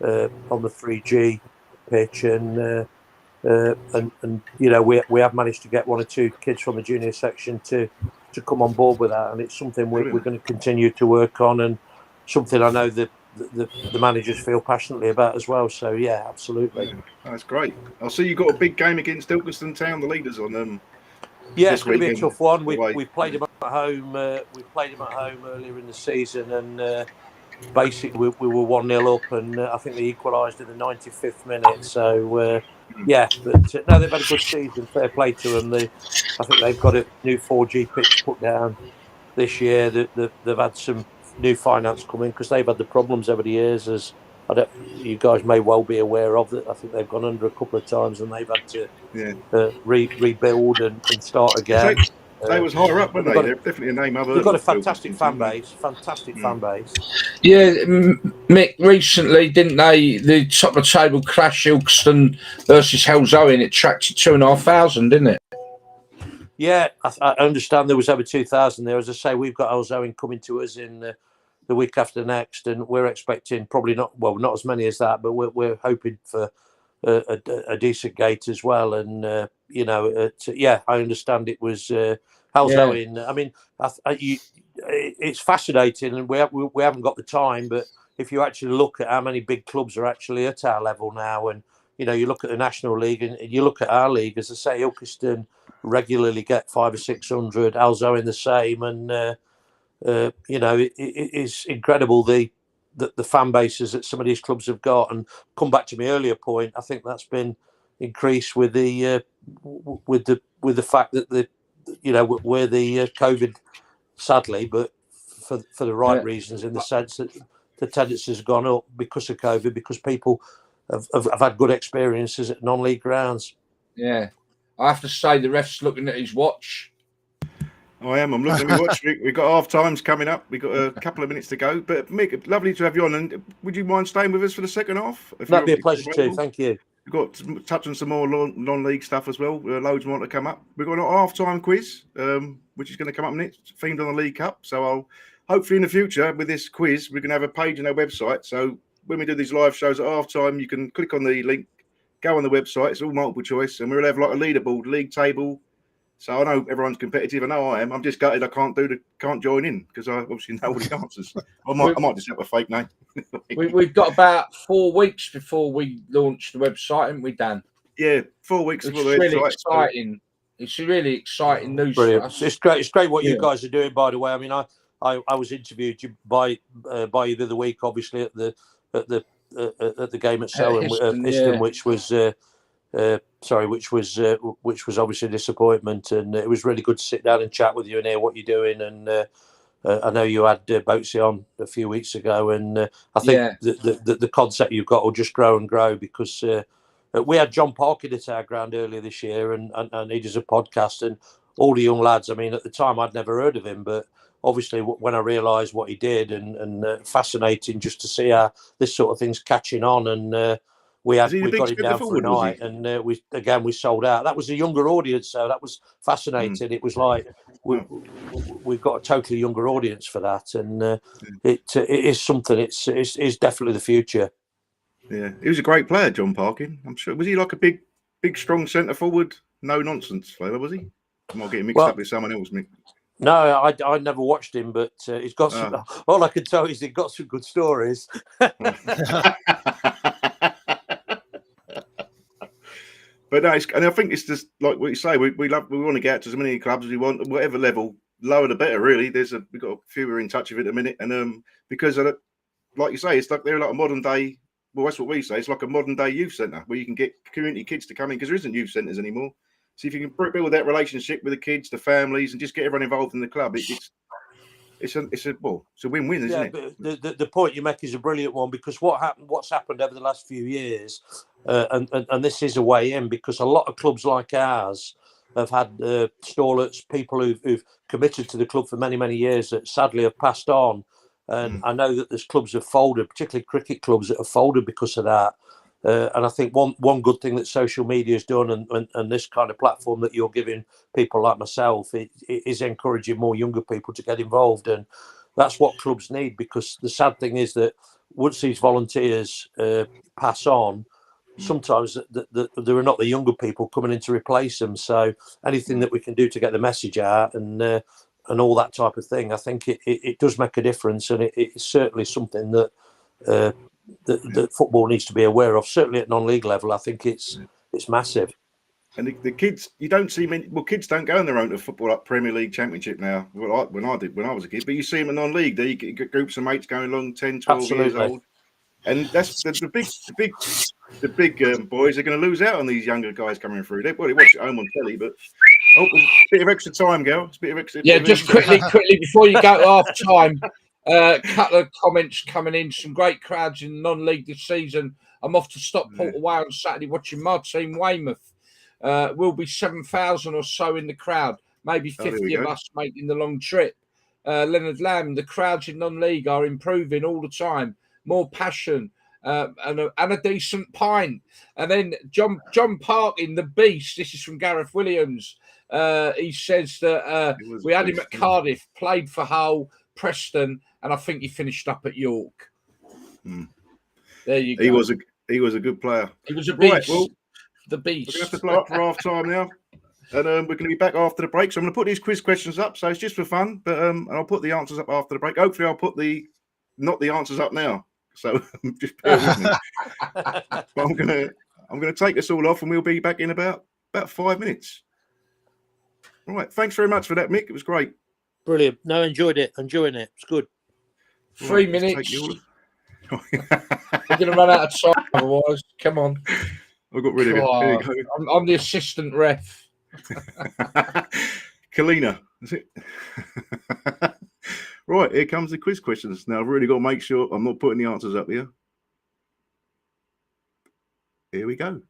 3G pitch, and we have managed to get 1 or 2 kids from the junior section to come on board with that, and it's something we're going to continue to work on, and something I know that the managers feel passionately about as well. So yeah, absolutely. Yeah, that's great. I see you got a big game against Ilkeston Town, the leaders, on them. Yeah, it's going to be a tough one. We played him at home. We played him at home earlier in the season, and basically we were 1-0 up, and I think they equalised in the 95th minute. So yeah, but no, they've had a good season. Fair play to them. I think they've got a new 4G pitch put down this year. They've had some new finance coming, because they've had the problems over the years, as you guys may well be aware of. That I think they've gone under a couple of times, and they've had to rebuild and start again. They was higher up, weren't they? They're definitely a name. They've got a fantastic fan base. Fan base. Yeah, Mick, recently, didn't they? The top of the table crash, Ilkeston versus Hellzoe, it attracted 2,500, didn't it? Yeah, I understand there was over 2,000 there. As I say, we've got Hellzoe coming to us in the week after next, and we're expecting probably not as many as that, but we're hoping for a decent gate as well. And I understand it was Hellzoe. Yeah. I mean, it's fascinating, and we haven't got the time, but if you actually look at how many big clubs are actually at our level now, and you look at the National League and you look at our league, as I say, Ilkeston regularly get 500 or 600, Hellzoe in the same, and it is incredible the fan bases that some of these clubs have got. And come back to my earlier point, I think that's been increased with the fact that where the COVID, sadly, but for the right reasons, in the sense that the attendance has gone up because of COVID, because people have had good experiences at non-league grounds. Yeah, I have to say the ref's looking at his watch. I am. I'm looking at my watch. We've got half times coming up. We've got a couple of minutes to go. But Mick, lovely to have you on. And would you mind staying with us for the second half? That'd be a pleasure too. Thank you. We've got to touch on some more non-league stuff as well. Loads more to come up. We've got a half-time quiz, which is going to come up next, themed on the League Cup. So I'll hopefully in the future with this quiz, we're going to have a page on our website. So when we do these live shows at half-time, you can click on the link, go on the website. It's all multiple choice, and we'll have like a leaderboard, league table. So I know everyone's competitive. I know I am. I'm just gutted I can't join in because I obviously know all the answers. I might just have a fake name. We've got about 4 weeks before we launch the website, haven't we, Dan? Yeah, 4 weeks. It's really exciting. It's really exciting news for us. It's great. It's great what you guys are doing, by the way. I mean, I was interviewed by you the other week, obviously at the game at Selham, which was. Which was obviously a disappointment, and it was really good to sit down and chat with you and hear what you're doing. And I know you had Boatsy on a few weeks ago, and I think the concept you've got will just grow and grow, because we had John Parkin at our ground earlier this year, and he does a podcast, and all the young lads. I mean, at the time I'd never heard of him, but obviously when I realised what he did, and fascinating just to see how this sort of thing's catching on, and. We got him down for a night, and we sold out. That was a younger audience, so that was fascinating. It was like we've got a totally younger audience for that, and it is something. It's definitely the future. Yeah, he was a great player, John Parkin. I'm sure. Was he like a big, strong centre forward? No nonsense flavour, was he? I might get mixed up with someone else, Mick. No, I never watched him, but he's got some. All I can tell is he's got some good stories. But no, and I think it's just like what you say. We want to get out to as many clubs as we want, whatever level, lower the better. Really, we've got a few we're in touch with at the minute, and because like you say, it's like they're like a modern day. Well, that's what we say. It's like a modern day youth centre where you can get community kids to come in, because there isn't youth centres anymore. So if you can build that relationship with the kids, the families, and just get everyone involved in the club, it's a win-win, isn't it? The point you make is a brilliant one, because what's happened over the last few years, and this is a way in, because a lot of clubs like ours have had stalwarts, people who've committed to the club for many, many years that sadly have passed on. And I know that there's clubs have folded, particularly cricket clubs that have folded because of that. And I think one good thing that social media has done, and this kind of platform that you're giving people like myself, it is encouraging more younger people to get involved. And that's what clubs need, because the sad thing is that once these volunteers pass on, sometimes there are not the younger people coming in to replace them. So anything that we can do to get the message out and all that type of thing, I think it does make a difference. And it's certainly something that that football needs to be aware of. Certainly at non-league level, I think it's massive. And the kids, you don't see many. Well, kids don't go on their own to football like Premier League, Championship now. Well, when I was a kid, but you see them in non-league. There you get groups of mates going along, 10, 12 years old, and that's the big boys are going to lose out on these younger guys coming through. They probably watch it home on telly, but a bit of extra time, girl. It's a bit of extra. Yeah, just quickly before you go half time. Couple of comments coming in. Some great crowds in non-league this season. I'm off to Stockport away on Saturday watching my team Weymouth. Will be 7,000 or so in the crowd. Maybe 50 of us making the long trip. Leonard Lamb, the crowds in non-league are improving all the time. More passion and a decent pint. And then John Parkin, the beast. This is from Gareth Williams. He says that we had him at Cardiff, played for Hull, Preston, and I think he finished up at York. There you go. He was a good player. He was a beast. Right, well, the beast. We're going to have to blow up for half time now, and we're going to be back after the break. So I'm going to put these quiz questions up. So it's just for fun, but and I'll put the answers up after the break. Hopefully, I'll put not the answers up now. So just bear with me. But I'm going to take this all off, and we'll be back in about 5 minutes. All right. Thanks very much for that, Mick. It was great. Brilliant. No, enjoying it. It's good. 3 Right, let's minutes. take the order. We're going to run out of time otherwise. Come on. I got rid of it. There you God, go. I'm the assistant ref. Kalina, is it? Right, here comes the quiz questions. Now, I've really got to make sure I'm not putting the answers up here. Here we go.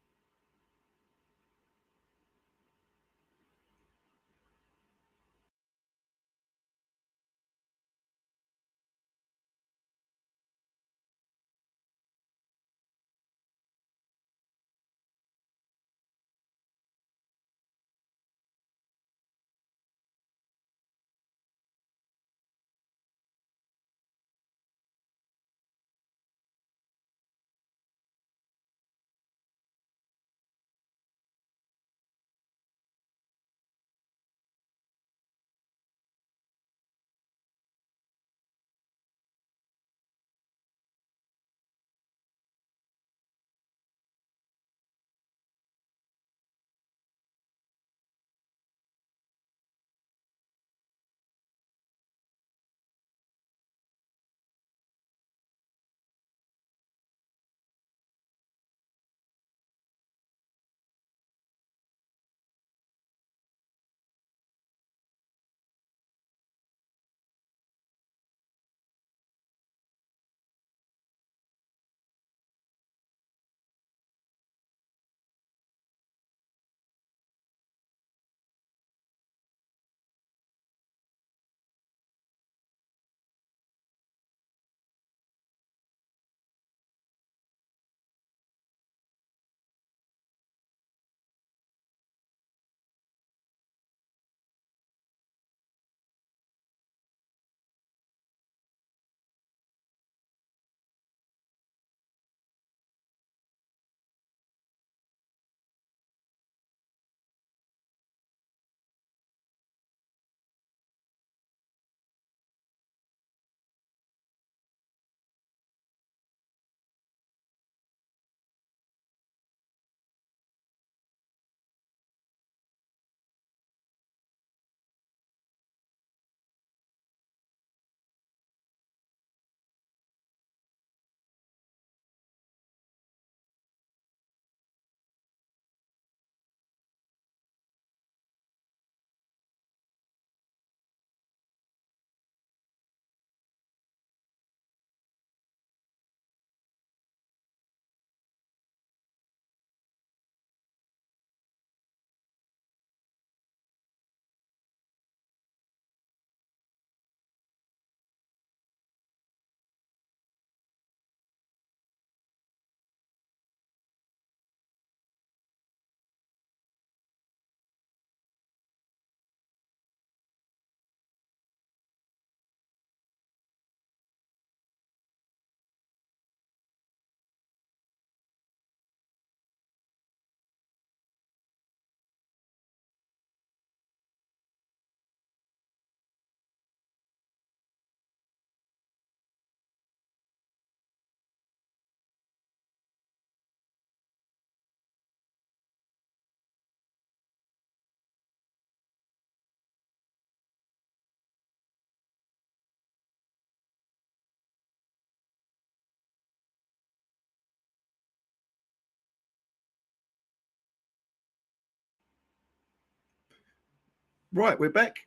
Right, we're back.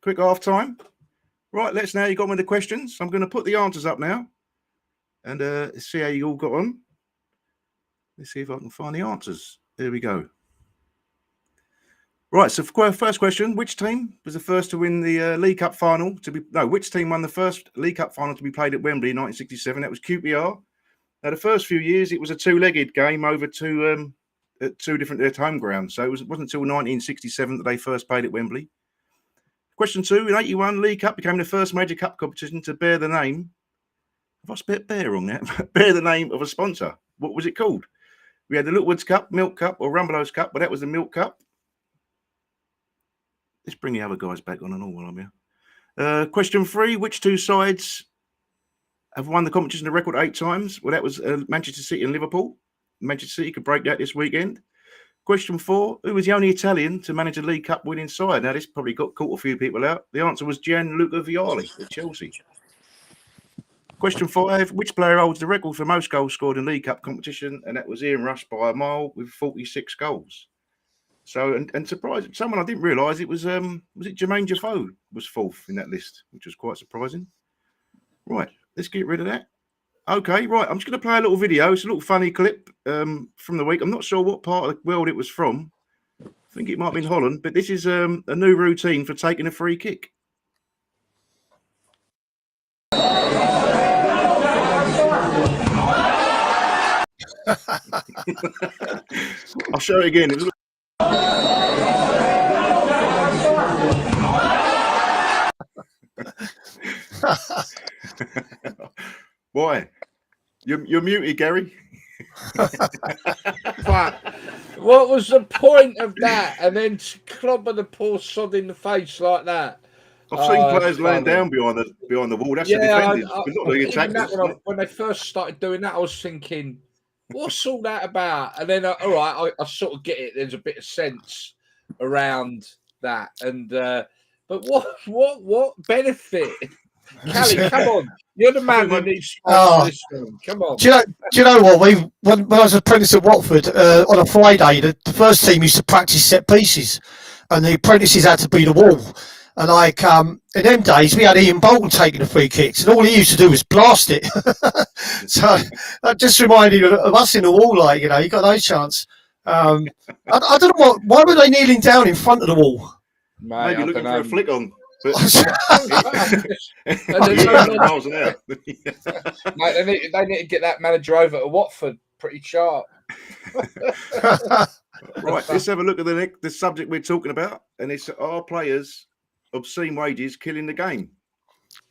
Quick half time. Right, let's now, you got me the questions. I'm going to put the answers up now and see how you all got on. Let's see if I can find the answers. There we go. Right, so first question, which team was the first to win the League Cup final which team won the first League Cup final to be played at Wembley in 1967? That was QPR. Now, the first few years, it was a two-legged game over at two different home grounds. So it wasn't until 1967 that they first played at Wembley. Question 2, in 81, League Cup became the first major cup competition to bear the name. Have I spelled bear wrong there? Bear the name of a sponsor. What was it called? We had the Littlewoods Cup, Milk Cup, or Rumbelows Cup, but that was the Milk Cup. Let's bring the other guys back on and all while I'm here. Question 3, which two sides have won the competition a record 8 times? Well, that was Manchester City and Liverpool. Manchester City could break that this weekend. Question 4. Who was the only Italian to manage a League Cup winning side? Now, this probably caught a few people out. The answer was Gianluca Vialli at Chelsea. Question 5. Which player holds the record for most goals scored in League Cup competition? And that was Ian Rush by a mile with 46 goals. So, and surprising, someone I didn't realise it was it Jermaine Defoe was fourth in that list, which was quite surprising. Right, let's get rid of that. Okay, right, I'm just going to play a little video. It's a little funny clip from the week. I'm not sure what part of the world it was from. I think it might have been Holland, but this is a new routine for taking a free kick. I'll show it again. It was Why? You're muted, Gary. But what was the point of that? And then to clobber the poor sod in the face like that. I've seen players laying down behind the wall. That's the defenders, but not the attackers. When they first started doing that, I was thinking, what's all that about? And then, all right, I sort of get it. There's a bit of sense around that, and but what benefit? Callie, come on, you're the man who needs this film. Come on. Do you know what? When I was apprentice at Watford on a Friday, the first team used to practice set pieces, and the apprentices had to be the wall. And like in them days, we had Ian Bolton taking the free kicks, and all he used to do was blast it. So that just reminded you of us in the wall, like, you know, you got no chance. I don't know why were they kneeling down in front of the wall? Mate, maybe looking for a flick on. But Mate, they need to get that manager over to Watford pretty sharp. Right, let's have a look at the subject we're talking about, and it's our players obscene wages killing the game.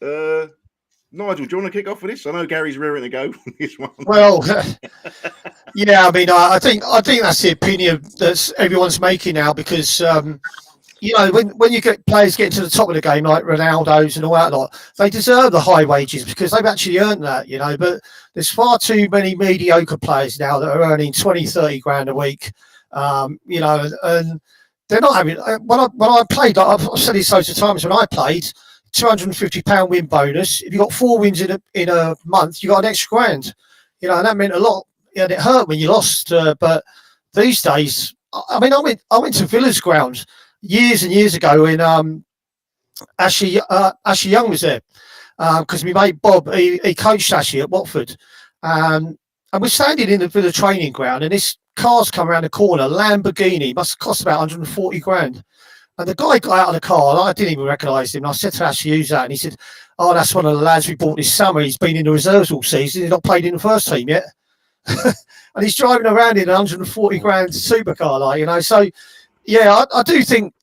Nigel, do you want to kick off with this? I know Gary's rearing to go on this one. Well, yeah, I mean, I think that's the opinion that everyone's making now, because you know, when you get players getting to the top of the game like Ronaldo's and all that lot, they deserve the high wages because they've actually earned that, you know. But there's far too many mediocre players now that are earning 20, 30 grand a week, you know, and they're not having. When I played, I've said this loads of times. When I played, £250 win bonus. If you got 4 wins in a month, you got an extra grand. You know, and that meant a lot. And it hurt when you lost. But these days, I mean, I went to Villa's ground years and years ago when Ashley Young was there, because my mate Bob he coached Ashley at Watford, and we're standing in the Villa training ground, and this car's come around the corner, Lamborghini, must have cost about 140 grand. And the guy got out of the car, and I didn't even recognise him. And I said to Ashley, who's that? And he said, oh, that's one of the lads we bought this summer. He's been in the reserves all season. He's not played in the first team yet. And he's driving around in a 140 grand supercar, like, you know. So, yeah, I do think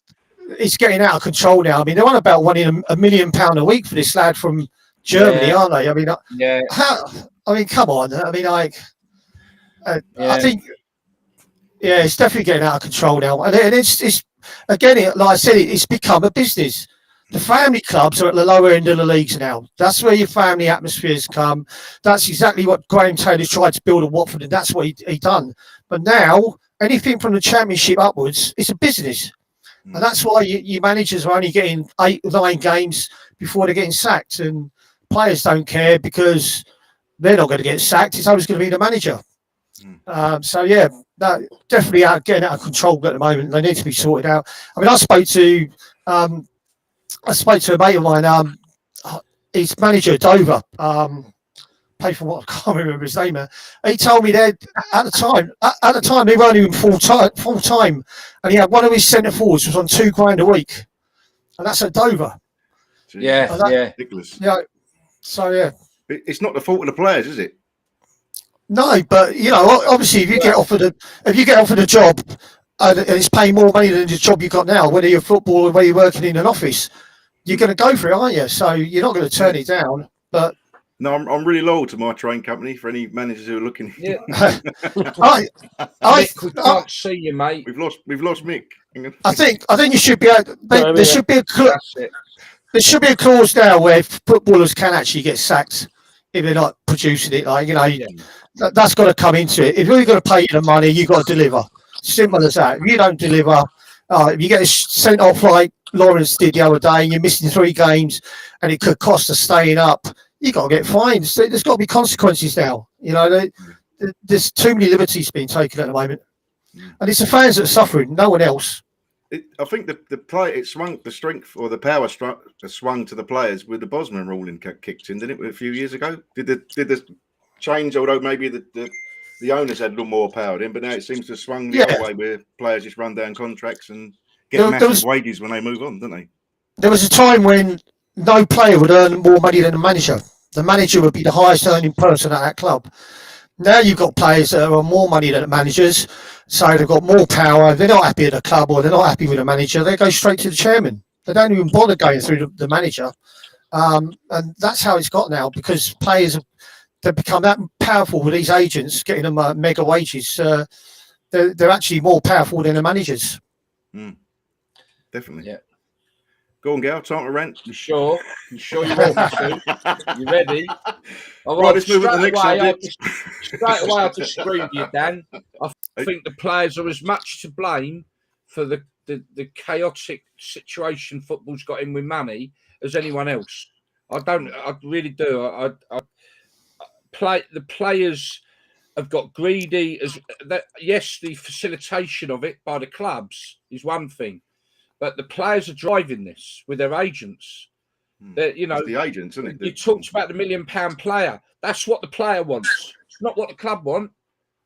it's getting out of control now. I mean, they're on about wanting £1 million a week for this lad from Germany, aren't they? I mean, yeah. I mean, come on. I mean, like, I think, yeah, it's definitely getting out of control now. And it's again, like I said, it's become a business. The family clubs are at the lower end of the leagues now. That's where your family atmospheres come. That's exactly what Graham Taylor tried to build at Watford, and that's what he done. But now, anything from the Championship upwards, it's a business. And that's why your managers are only getting 8 or 9 games before they're getting sacked. And players don't care because they're not going to get sacked. It's always going to be the manager. So, yeah, that definitely getting out of control at the moment. They need to be sorted out. I mean, I spoke to a mate of mine, his manager at Dover, paid for what I can't remember his name. He told me that at the time they weren't even full time, and he had one of his centre forwards was on £2 grand a week, and that's at Dover. Yeah, ridiculous. Yeah, so yeah, it's not the fault of the players, is it? No, but you know, obviously, if you get offered a job and it's paying more money than the job you got now, whether you're a footballer or whether you're working in an office, you're going to go for it, aren't you? So you're not going to turn it down. But no, I'm really loyal to my train company for any managers who are looking. Yeah. I can't see you, mate. We've lost Mick. I think you should be. There should be a clause now where footballers can actually get sacked if they're not producing it. Like, you know, that's got to come into it. If you're going to pay you the money, you've got to deliver. Simple as that. If you don't deliver, if you get sent off like Lawrence did the other day, and you're missing 3 games, and it could cost us staying up, you got to get fined. So there's got to be consequences now. There's too many liberties being taken at the moment, and it's the fans that are suffering. No one else. I think it swung the strength or the power swung to the players with the Bosman ruling kicked in, didn't it? A few years ago, did the change? Although maybe the owners had a little more power then, but now it seems to have swung the other way, where players just run down contracts and get massive wages when they move on, don't they? There was a time when no player would earn more money than the manager. The manager would be the highest earning person at that club. Now you've got players that are on more money than the managers, so they've got more power. They're not happy at the club, or they're not happy with the manager, they go straight to the chairman. They don't even bother going through the manager. And that's how it's got now, because players have become that powerful with these agents, getting them mega wages. They're actually more powerful than the managers. Definitely. Yeah. Go on, Gal. Time to rant. You sure? You sure you want me to? You ready? Right, let's move on to the next subject. Straight away, I disagree with you, Dan. I think the players are as much to blame for the chaotic situation football's got in with money as anyone else. I really do. The players have got greedy. Yes, the facilitation of it by the clubs is one thing, but the players are driving this with their agents. It's the agents, isn't it? You talked about the £1 million player. That's what the player wants. It's not what the club want.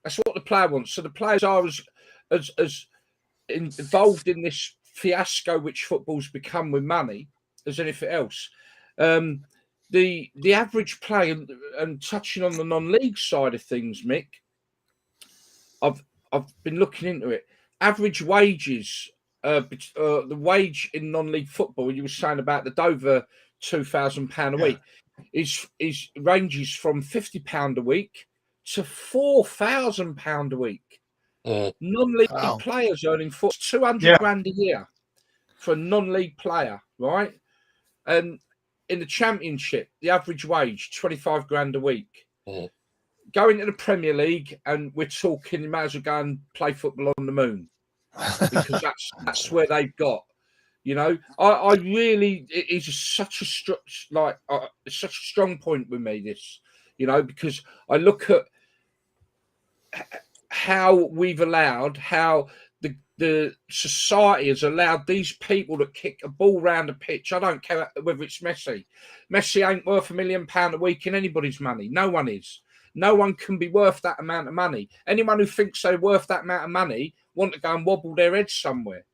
That's what the player wants. So the players are as involved in this fiasco which football's become with money as anything else. The average player, and touching on the non-league side of things, Mick, I've been looking into it. Average wages, the wage in non-league football, you were saying about the Dover £2,000 a week, is ranges from £50 a week to £4,000 a week. Non-league players earning 200 grand a year for a non-league player, right? And in the Championship, the average wage 25 grand a week. Going to the Premier League, and we're talking, you might as well go and play football on the moon, because that's where they've got. I really, it is such a strong point with me, this, because I look at how we've allowed, how the society has allowed these people that kick a ball round a pitch. I don't care whether it's Messi. Messi ain't worth £1 million a week in anybody's money. No one is. No one can be worth that amount of money. Anyone who thinks they're worth that amount of money want to go and wobble their heads somewhere.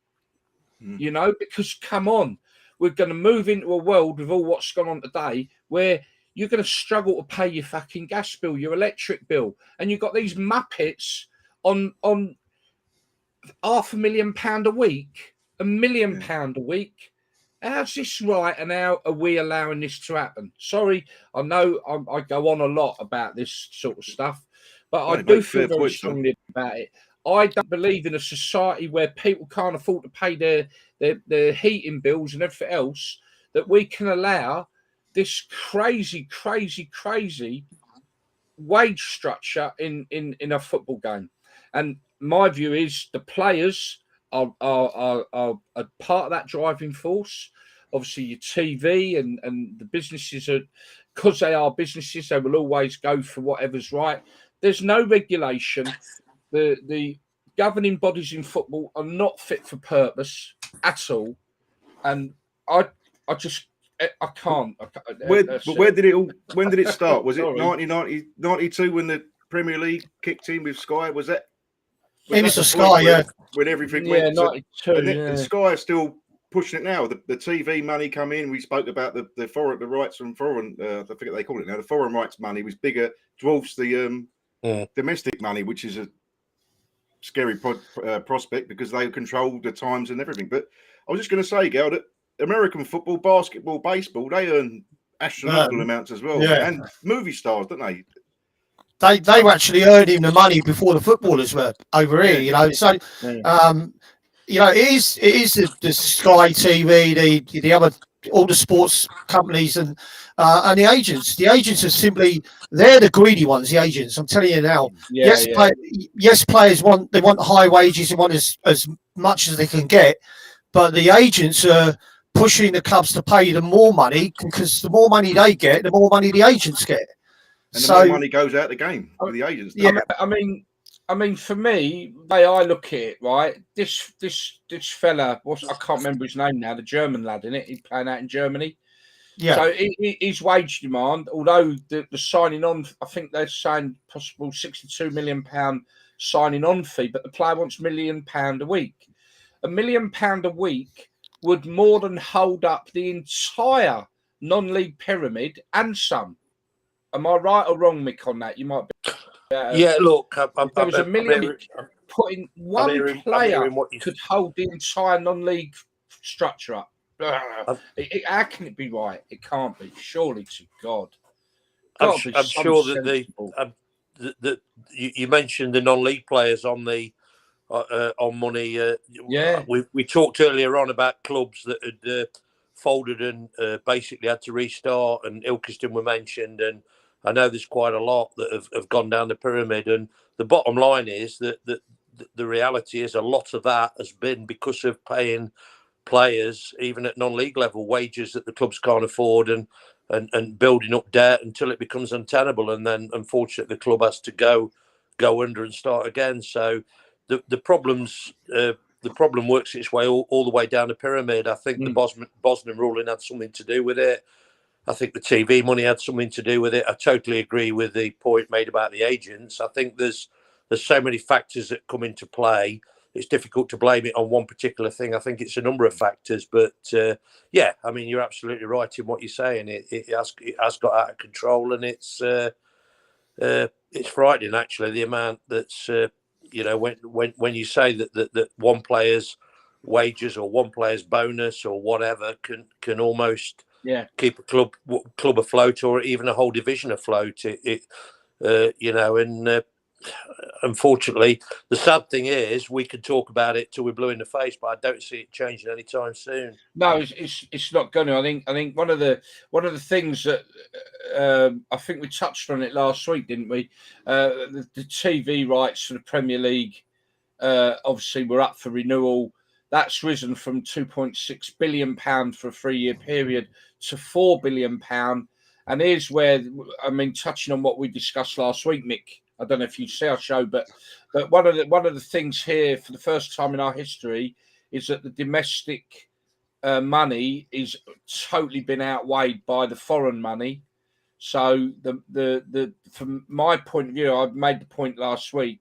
Because come on, we're going to move into a world with all what's gone on today where you're going to struggle to pay your fucking gas bill, your electric bill, and you've got these muppets on £500,000 a week, £1 million a week. How's this right, and how are we allowing this to happen? Sorry, I know I go on a lot about this sort of stuff, but I do feel very strongly about it. I don't believe in a society where people can't afford to pay their heating bills and everything else, that we can allow this crazy wage structure in a football game. And my view is the players are a part of that driving force. Obviously, your TV and the businesses are, because they are businesses, they will always go for whatever's right. There's no regulation. The governing bodies in football are not fit for purpose at all, and I can't. Where did it all? When did it start? Was it 1992 when the Premier League kicked in with Sky? Was that? It was the Sky, when everything went. 92. And Sky is still pushing it now. The TV money come in. We spoke about the rights from foreign. I forget they call it now. The foreign rights money was bigger, dwarfs the domestic money, which is a scary prospect because they control the times and everything. But I was just going to say, Gal, that American football, basketball, baseball, they earn astronomical amounts as well, and movie stars, don't they? They were actually earning the money before the footballers were over here. So it is the Sky TV, the other all the sports companies and the agents. The agents are simply they're the greedy ones. The agents, I'm telling you now. Yeah, Yes, players want high wages. They want as much as they can get, but the agents are pushing the clubs to pay them more money because the more money they get, the more money the agents get. And the more money goes out the game with the agents. Yeah. I mean, for me, the way I look at it, right? This fella, I can't remember his name now, the German lad, in it. He's playing out in Germany. Yeah. So his wage demand, although the signing on, I think they're saying possible £62 million signing on fee, but the player wants £1 million a week. £1 million a week would more than hold up the entire non-league pyramid and some. Am I right or wrong, Mick, on that? You might be. Yeah, look, There was £1 million putting one player could hold the entire non-league structure up. How can it be right? It can't be. Surely to God. I'm sure that you mentioned the non-league players on the on money. We talked earlier on about clubs that had folded and basically had to restart, and Ilkeston were mentioned, and I know there's quite a lot that have gone down the pyramid. And the bottom line is that the reality is a lot of that has been because of paying players, even at non-league level, wages that the clubs can't afford, and building up debt until it becomes untenable, and then unfortunately the club has to go under and start again. So the problem works its way all the way down the pyramid. I think the Bosman ruling had something to do with it. I think the TV money had something to do with it. I totally agree with the point made about the agents. I think there's so many factors that come into play. It's difficult to blame it on one particular thing. I think it's a number of factors, but yeah, I mean, you're absolutely right in what you're saying. It has got out of control, and it's frightening actually, the amount that's when you say that one player's wages or one player's bonus or whatever can almost keep a club afloat, or even a whole division afloat. Unfortunately, the sad thing is we could talk about it till we're blue in the face, but I don't see it changing anytime soon. No, it's not going to. I think one of the things that I think we touched on it last week, didn't we? The TV rights for the Premier League obviously were up for renewal. That's risen from £2.6 billion for a 3-year period to £4 billion. And here's where, I mean, touching on what we discussed last week, Mick. I don't know if you see our show, but one of the things here for the first time in our history is that the domestic money is totally been outweighed by the foreign money. So from my point of view, I made the point last week,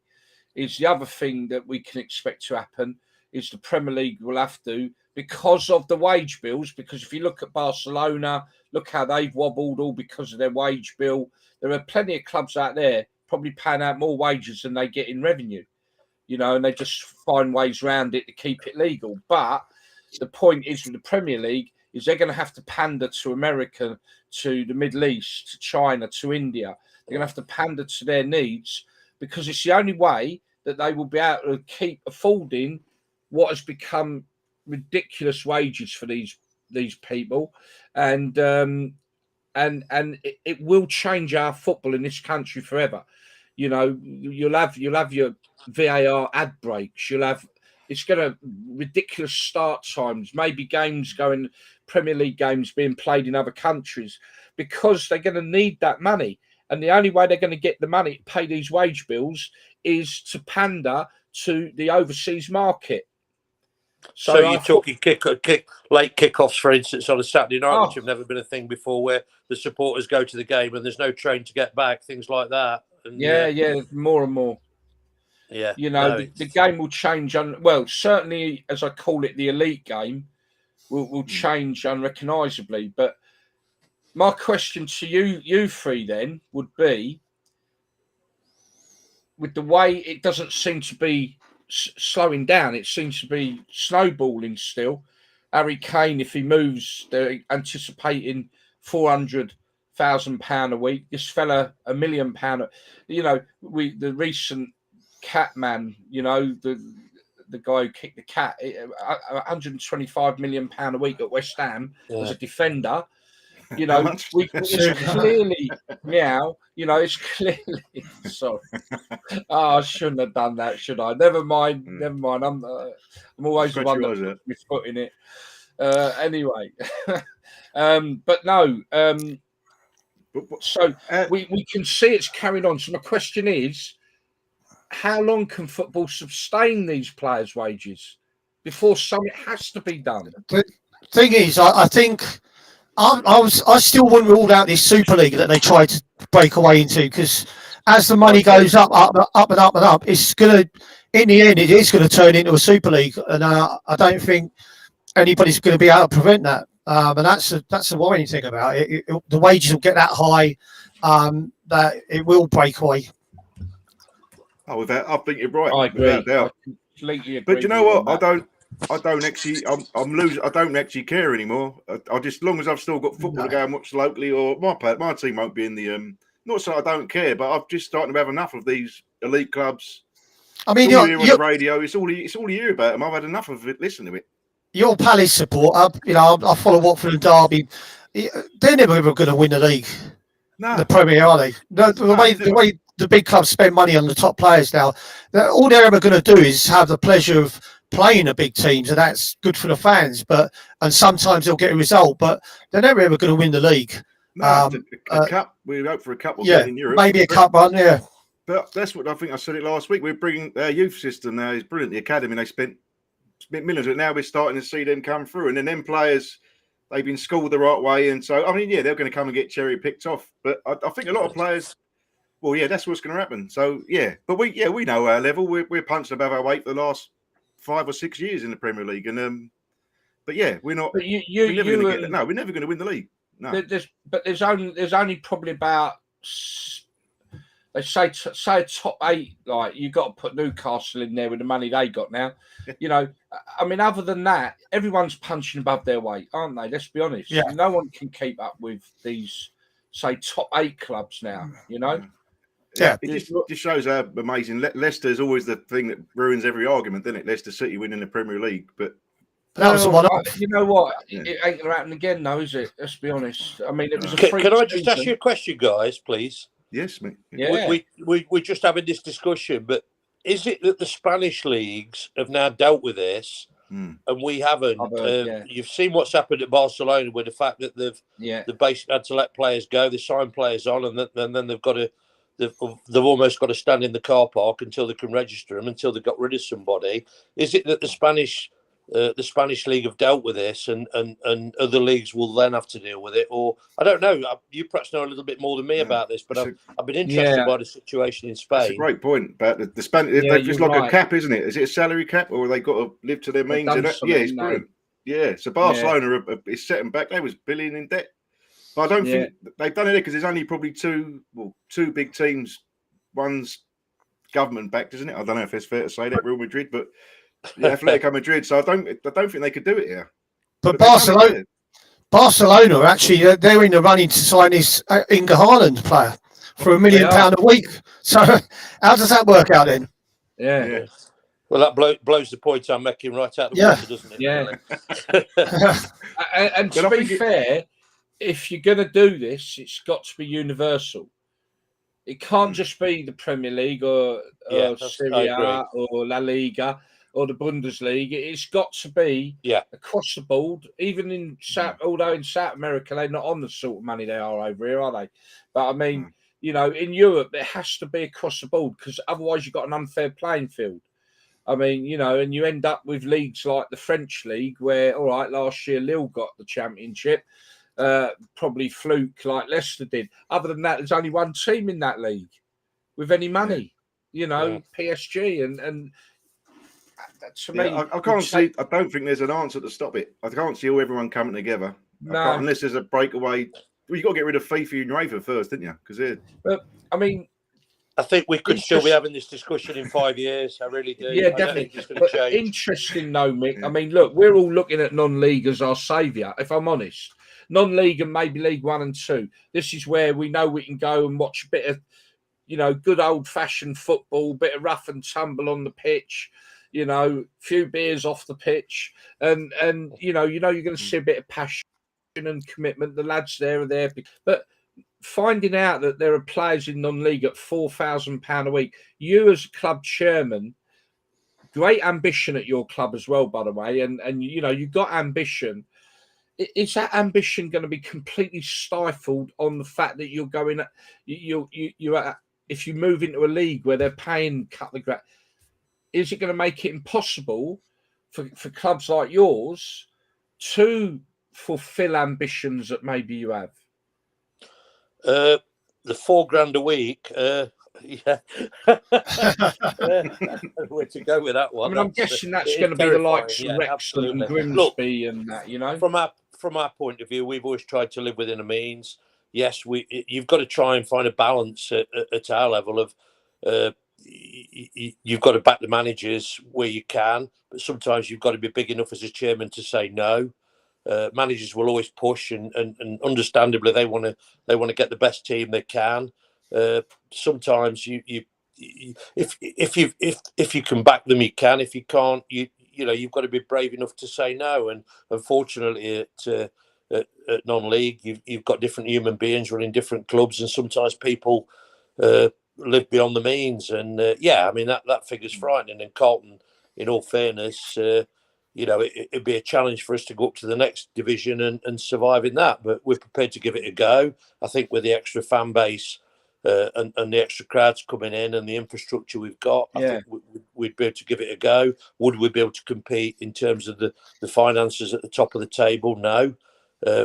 is the other thing that we can expect to happen is the Premier League will have to, because of the wage bills, because if you look at Barcelona, look how they've wobbled all because of their wage bill. There are plenty of clubs out there probably paying out more wages than they get in revenue, and they just find ways around it to keep it legal. But the point is with the Premier League is they're going to have to pander to America, to the Middle East, to China, to India. They're going to have to pander to their needs, because it's the only way that they will be able to keep affording what has become ridiculous wages for these people. And it will change our football in this country forever. You'll have your VAR ad breaks. It's going to ridiculous start times. Maybe Premier League games being played in other countries, because they're going to need that money. And the only way they're going to get the money to pay these wage bills is to pander to the overseas market. So you're talking late kickoffs, for instance, on a Saturday night, which have never been a thing before, where the supporters go to the game and there's no train to get back, things like that. And, more and more. Yeah, the game will change. Certainly, as I call it, the elite game will change unrecognisably. But my question to you three then would be, with the way it doesn't seem to be slowing down, it seems to be snowballing still. Harry Kane, if he moves, they're anticipating £400,000 a week. This fella, £1 million. The recent Catman, the the guy who kicked the cat, 125 million pound a week at West Ham as a defender. You How know, much? it's clearly now. You know, it's clearly. Sorry, I shouldn't have done that, should I? Never mind. Never mind. I'm always the Scratch one your that eyes out. puts my foot in it. Anyway, but no. So we can see it's carried on. So my question is, how long can football sustain these players' wages before something has to be done? The thing is, I think I still wouldn't rule out this Super League that they tried to break away into, because as the money goes up, it's gonna, in the end, it is going to turn into a Super League, and I don't think anybody's going to be able to prevent that. And that's the worrying thing about it. The wages will get that high that it will break away. Oh, I think you're right. I agree. Without doubt. I completely agree. But you know what? I don't actually. I'm losing. I don't actually care anymore. I just, as long as I've still got football to go and watch locally, or my team won't be in the. Not so I don't care, but I've just starting to have enough of these elite clubs. I mean, you hear on the radio. It's all you hear about them. I've had enough of it. Listen to it. Your Palace support. I follow Watford and Derby. They're never ever going to win the league. No, the Premier, are they? The way the big clubs spend money on the top players now, all they're ever going to do is have the pleasure of playing the big teams, and that's good for the fans. And sometimes they'll get a result, but they're never ever going to win the league. No, a cup. We hope for a cup. In Europe, maybe a cup run. Yeah, but that's what I think. I said it last week. We're bringing our youth system now. It's brilliant. The academy, they spent millions, but now we're starting to see them come through, and then them players, they've been schooled the right way, and so I mean, yeah, they're going to come and get cherry picked off. But I think a lot of players. Well, yeah, that's what's going to happen. So, yeah, but we know our level. We're punched above our weight for the last 5 or 6 years in the Premier League, and but yeah, we're not. But we're never going to get. No, we're never going to win the league. No. There's only probably about, they say top 8. Like, you got to put Newcastle in there with the money they got now. You know, I mean, other than that, everyone's punching above their weight, aren't they? Let's be honest. Yeah. No one can keep up with these, say, top 8 clubs now. You know. Yeah, it just shows how amazing. Leicester's always the thing that ruins every argument, doesn't it? Leicester City winning the Premier League, but that was the one. You know what? Yeah. It ain't going to happen again, though, is it? Let's be honest. I mean, it was a Can I just ask you a question, guys, please? Yes, mate. Yeah. We're just having this discussion, but is it that the Spanish leagues have now dealt with this and we haven't? You've seen what's happened at Barcelona with the fact that they've basically had to let players go, they sign players on, and then they've got to. They've almost got to stand in the car park until they can register them, until they've got rid of somebody. Is it that the Spanish league have dealt with this, and other leagues will then have to deal with it? Or I don't know. You perhaps know a little bit more than me about this, but I've been interested by the situation in Spain. That's a great point about the Spanish. It's like a cap, isn't it? Is it a salary cap, or they got to live to their means? Yeah, it's brilliant. Yeah, so Barcelona is setting back. They was billion in debt. But I don't think they've done it because there's only probably two big teams. One's government backed, isn't it? I don't know if it's fair to say that, Real Madrid, but Atletico Madrid. So I don't think they could do it here. But Barcelona actually they're in the running to sign this Inga Haaland player for £1 million a week. So how does that work out then? Yeah. Well, that blows the point I'm making right out the water, doesn't it? Yeah. And to be fair, if you're going to do this, it's got to be universal. It can't just be the Premier League or Serie A or La Liga or the Bundesliga. It's got to be across the board. Even in although in South America they're not on the sort of money they are over here, are they? But I mean, you know, in Europe it has to be across the board, because otherwise you've got an unfair playing field. I mean, you know, and you end up with leagues like the French league, where all right, last year Lille got the championship. Probably fluke like Leicester did. Other than that, there's only one team in that league with any money, you know, PSG, and to me, I can't see. I don't think there's an answer to stop it. I can't see everyone coming together. No, unless there's a breakaway. Well, you got to get rid of FIFA and UEFA first, didn't you? Because I mean, I think we could still be having this discussion in 5 years. I really do. Yeah, definitely. But interesting, though, Mick. Yeah. I mean, look, we're all looking at non-league as our saviour, if I'm honest. Non-league and maybe League 1 and 2. This is where we know we can go and watch a bit of, you know, good old-fashioned football, bit of rough and tumble on the pitch. you know, few beers off the pitch, and you're going to see a bit of passion and commitment. The lads there are there, but finding out that there are players in non-league at £4,000 a week, you as club chairman, great ambition at your club as well, by the way, and you've got ambition. Is that ambition going to be completely stifled on the fact that you're going? If you move into a league where they're paying cut the grass, is it going to make it impossible for clubs like yours to fulfil ambitions that maybe you have? The £4,000 a week. Yeah, where to go with that one? I mean, I'm guessing that's going to be the likes of Wrexham and Grimsby, and that, you know. From our point of view, we've always tried to live within the means. Yes, you've got to try and find a balance at our level of. You've got to back the managers where you can, but sometimes you've got to be big enough as a chairman to say no. Managers will always push, and understandably they want to get the best team they can. Sometimes if you can back them, you can. If you can't, you've got to be brave enough to say no. And unfortunately, at non-league, you've got different human beings running different clubs, and sometimes people live beyond the means. And I mean that figure's frightening. And Carlton, in all fairness, it'd be a challenge for us to go up to the next division and survive in that. But we're prepared to give it a go. I think with the extra fan base and the extra crowds coming in and the infrastructure we've got, I think we'd be able to give it a go. Would we be able to compete in terms of the finances at the top of the table? No.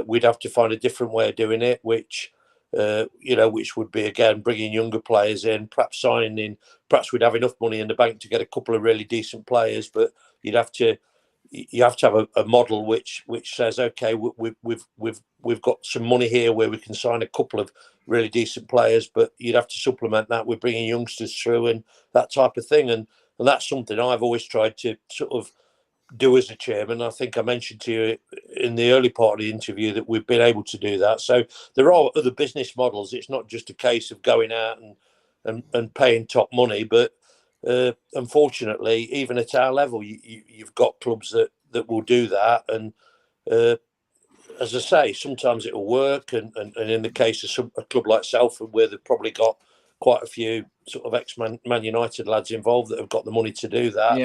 We'd have to find a different way of doing it, which would be, again, bringing younger players in, perhaps signing in. Perhaps we'd have enough money in the bank to get a couple of really decent players, but you have to have a model which says, okay, we've got some money here where we can sign a couple of really decent players, but you'd have to supplement that with bringing youngsters through and that type of thing. And that's something I've always tried to sort of do as a chairman. I think I mentioned to you in the early part of the interview that we've been able to do that. So there are other business models. It's not just a case of going out and paying top money, but unfortunately, even at our level, you've got clubs that will do that. And as I say, sometimes it will work. And in the case of a club like Salford, where they've probably got quite a few sort of ex-Man United lads involved that have got the money to do that,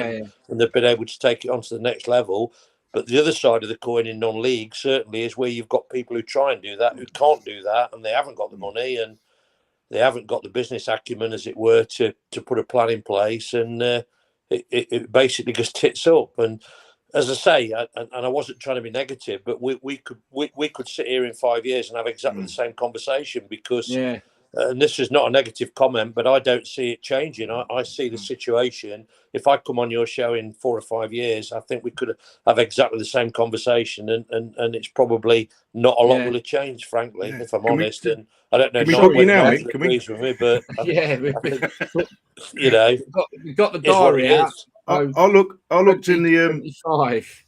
and they've been able to take it on to the next level. But the other side of the coin in non-league certainly is where you've got people who try and do that, who can't do that, and they haven't got the money and they haven't got the business acumen, as it were, to put a plan in place, and it basically just tits up. And as I say, and I wasn't trying to be negative, but we could sit here in 5 years and have exactly the same conversation, because and this is not a negative comment, but I don't see it changing. I see the situation. If I come on your show in 4 or 5 years, I think we could have exactly the same conversation, and it's probably not a lot will have changed, frankly, if I'm honest. And I don't know. Can we talk you now, mate? Agrees with me, but I think, we've got the diary out. I looked in the 5.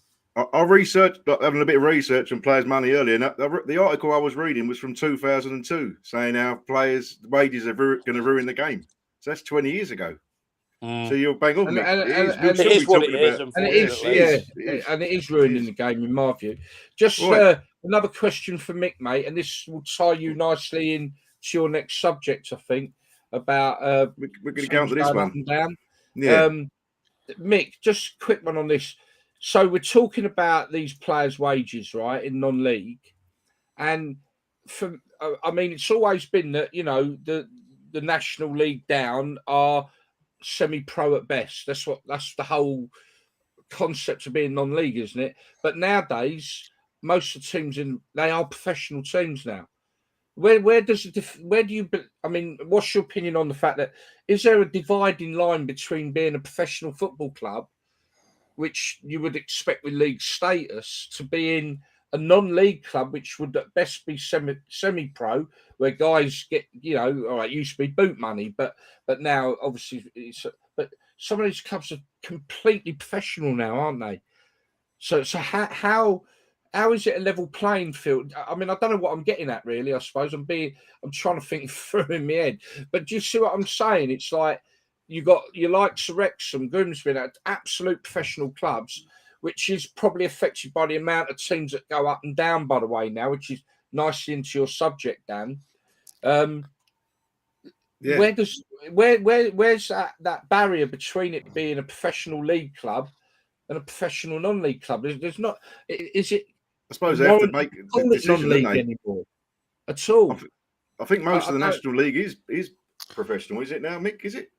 I researched, having a bit of research on players' money earlier, and the article I was reading was from 2002, saying how players' wages are going to ruin the game. So that's 20 years ago. So you're bang on, Mick. It is what it is, and it is ruining the game, in my view. Just another question for Mick, mate, and this will tie you nicely into your next subject, I think, about we're going to go on to this one. Down. Yeah. Mick, just a quick one on this. So we're talking about these players' wages, right, in non-league, and it's always been that the National League down are semi-pro at best. That's the whole concept of being non-league, isn't it? But nowadays, most of the teams they are professional teams now. Where do you? I mean, what's your opinion on the fact that is there a dividing line between being a professional football club, which you would expect with league status, to being a non-league club, which would at best be semi-pro, where guys get, all right, used to be boot money, but now obviously but some of these clubs are completely professional now, aren't they? So how is it a level playing field? I mean, I don't know what I'm getting at, really. I suppose I'm trying to think through in my head. But do you see what I'm saying? It's like you got your likes of Wrexham, Grimsby, absolute professional clubs, which is probably affected by the amount of teams that go up and down, by the way, now, which is nicely into your subject, Dan. Where's that barrier between it being a professional league club and a professional non-league club? There's not. Is it? I suppose they have to make the decision, don't they? Anymore at all. I think most of the National League is professional, is it now, Mick? Is it?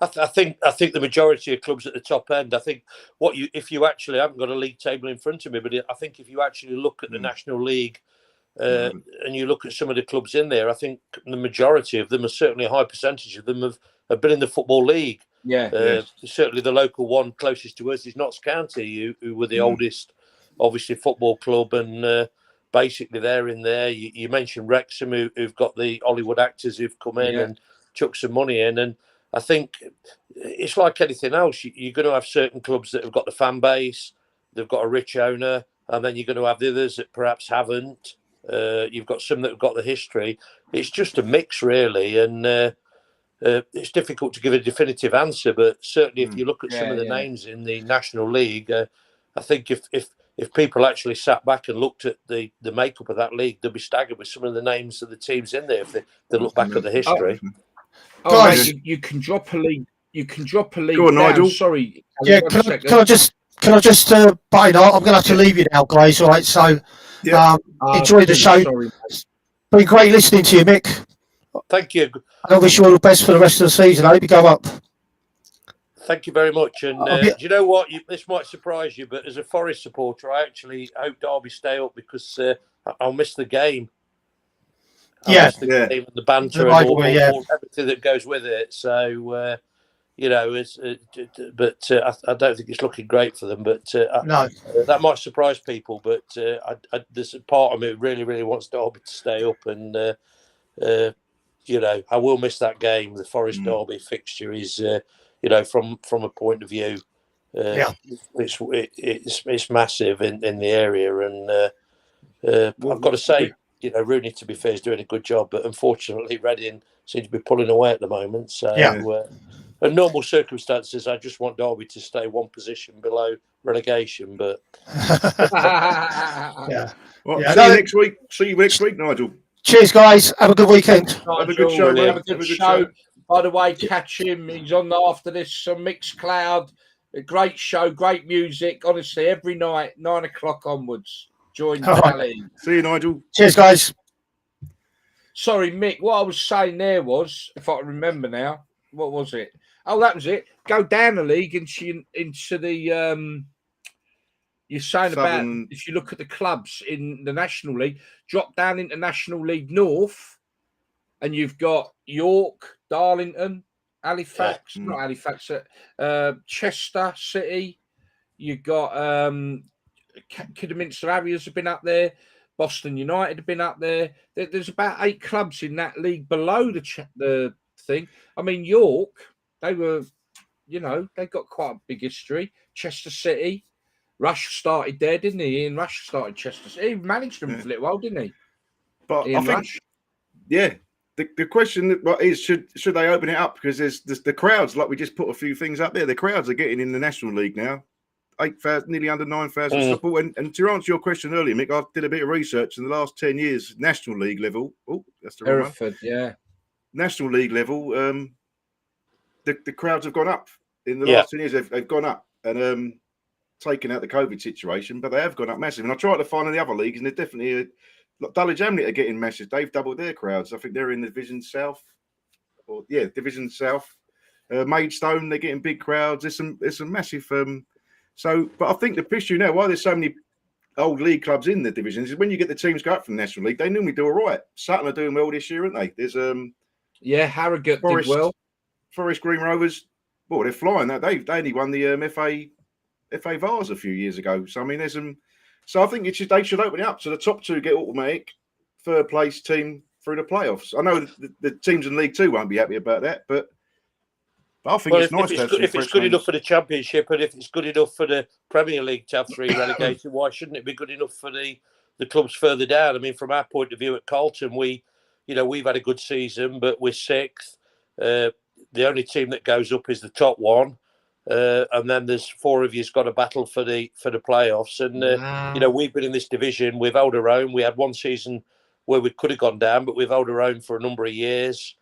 I think the majority of clubs at the top end. I think if you actually haven't got a league table in front of me, but I think if you actually look at the National League and you look at some of the clubs in there, I think the majority of them, are certainly a high percentage of them, have been in the Football League. Certainly the local one closest to us is Notts County, who were the oldest, obviously, football club, and basically they're in there. You mentioned Wrexham, who've got the Hollywood actors who've come in and chucked some money in, and I think it's like anything else. You're going to have certain clubs that have got the fan base, they've got a rich owner, and then you're going to have the others that perhaps haven't. You've got some that have got the history. It's just a mix, really, and it's difficult to give a definitive answer. But certainly, if you look at some of the names in the National League, I think if people actually sat back and looked at the makeup of that league, they'll be staggered with some of the names of the teams in there if they look back at the history. Guys, you can drop a league. You can drop a league. Go on, down. Nigel. Sorry. Yeah, can I just bite out? I'm going to have to leave you now, guys. All right, so enjoy the show. Sorry, been great listening to you, Mick. Thank you. I wish you all the best for the rest of the season. I hope you go up. Thank you very much. And do you know what? This might surprise you, but as a Forest supporter, I actually hope Derby stay up because I'll miss the game. Miss the game and the banter and all everything that goes with it. So, but I don't think it's looking great for them. But no, that might surprise people. But there's a part of me that really, really wants Derby to stay up, and I will miss that game. The Forest Derby fixture is, from a point of view, it's massive in the area, and I've got to say, Rooney, to be fair, is doing a good job, but unfortunately, Reading seem to be pulling away at the moment. So, in normal circumstances, I just want Derby to stay one position below relegation. But See you next week, Nigel. Cheers, guys. Have a good weekend. Have a good show, mate. Have a good show. By the way, catch him. He's on after this. Some Mixcloud. A great show, great music. Honestly, every night, 9 o'clock onwards. Join Tally. See you, Nigel. Cheers, guys. Sorry, Mick. What I was saying there was, if I remember now, what was it? Oh, that was it. Go down the league into the. You're saying about if you look at the clubs in the National League, drop down into National League North, and you've got York, Darlington, Halifax, not Halifax, Chester City. You've got Kidderminster Harriers have been up there. Boston United have been up there. There's about 8 clubs in that league below the thing. I mean, York, they were, they got quite a big history. Chester City. Rush started there, didn't he? Ian Rush started Chester City. He managed them for a little while, didn't he? But Ian Rush. The question is, should they open it up? Because there's the crowds, like we just put a few things up there. The crowds are getting in the National League now. 8,000, nearly under 9,000 football. And to answer your question earlier, Mick, I did a bit of research in the last 10 years, National League level. Oh, that's the wrong one. National League level, the crowds have gone up. In the last 10 years, they've gone up. And taken out the COVID situation, but they have gone up massive. And I tried to find in the other leagues, and they're definitely Dulwich Hamlet are getting massive. They've doubled their crowds. I think they're in Division South, Division South. Maidstone, they're getting big crowds. There's some massive. But I think the issue now, why there's so many old league clubs in the divisions, is when you get the teams go up from the National League, they normally do all right. Sutton are doing well this year, aren't they? There's Harrogate Forest, did well. Forest Green Rovers, they're flying. They only won the FA Vars a few years ago. So I mean, there's some. So I think they should open it up so the top 2 get automatic third place team through the playoffs. I know the teams in League 2 won't be happy about that, but I think it's nice if it's good enough for the Championship and if it's good enough for the Premier League to have 3 relegated, why shouldn't it be good enough for the clubs further down? I mean, from our point of view at Carlton, we've had a good season, but we're 6th. the only team that goes up is the top one. And then there's 4 of you's got to battle for the playoffs. And you know, we've been in this division. We've held our own. We had one season where we could have gone down, but we've held our own for a number of years.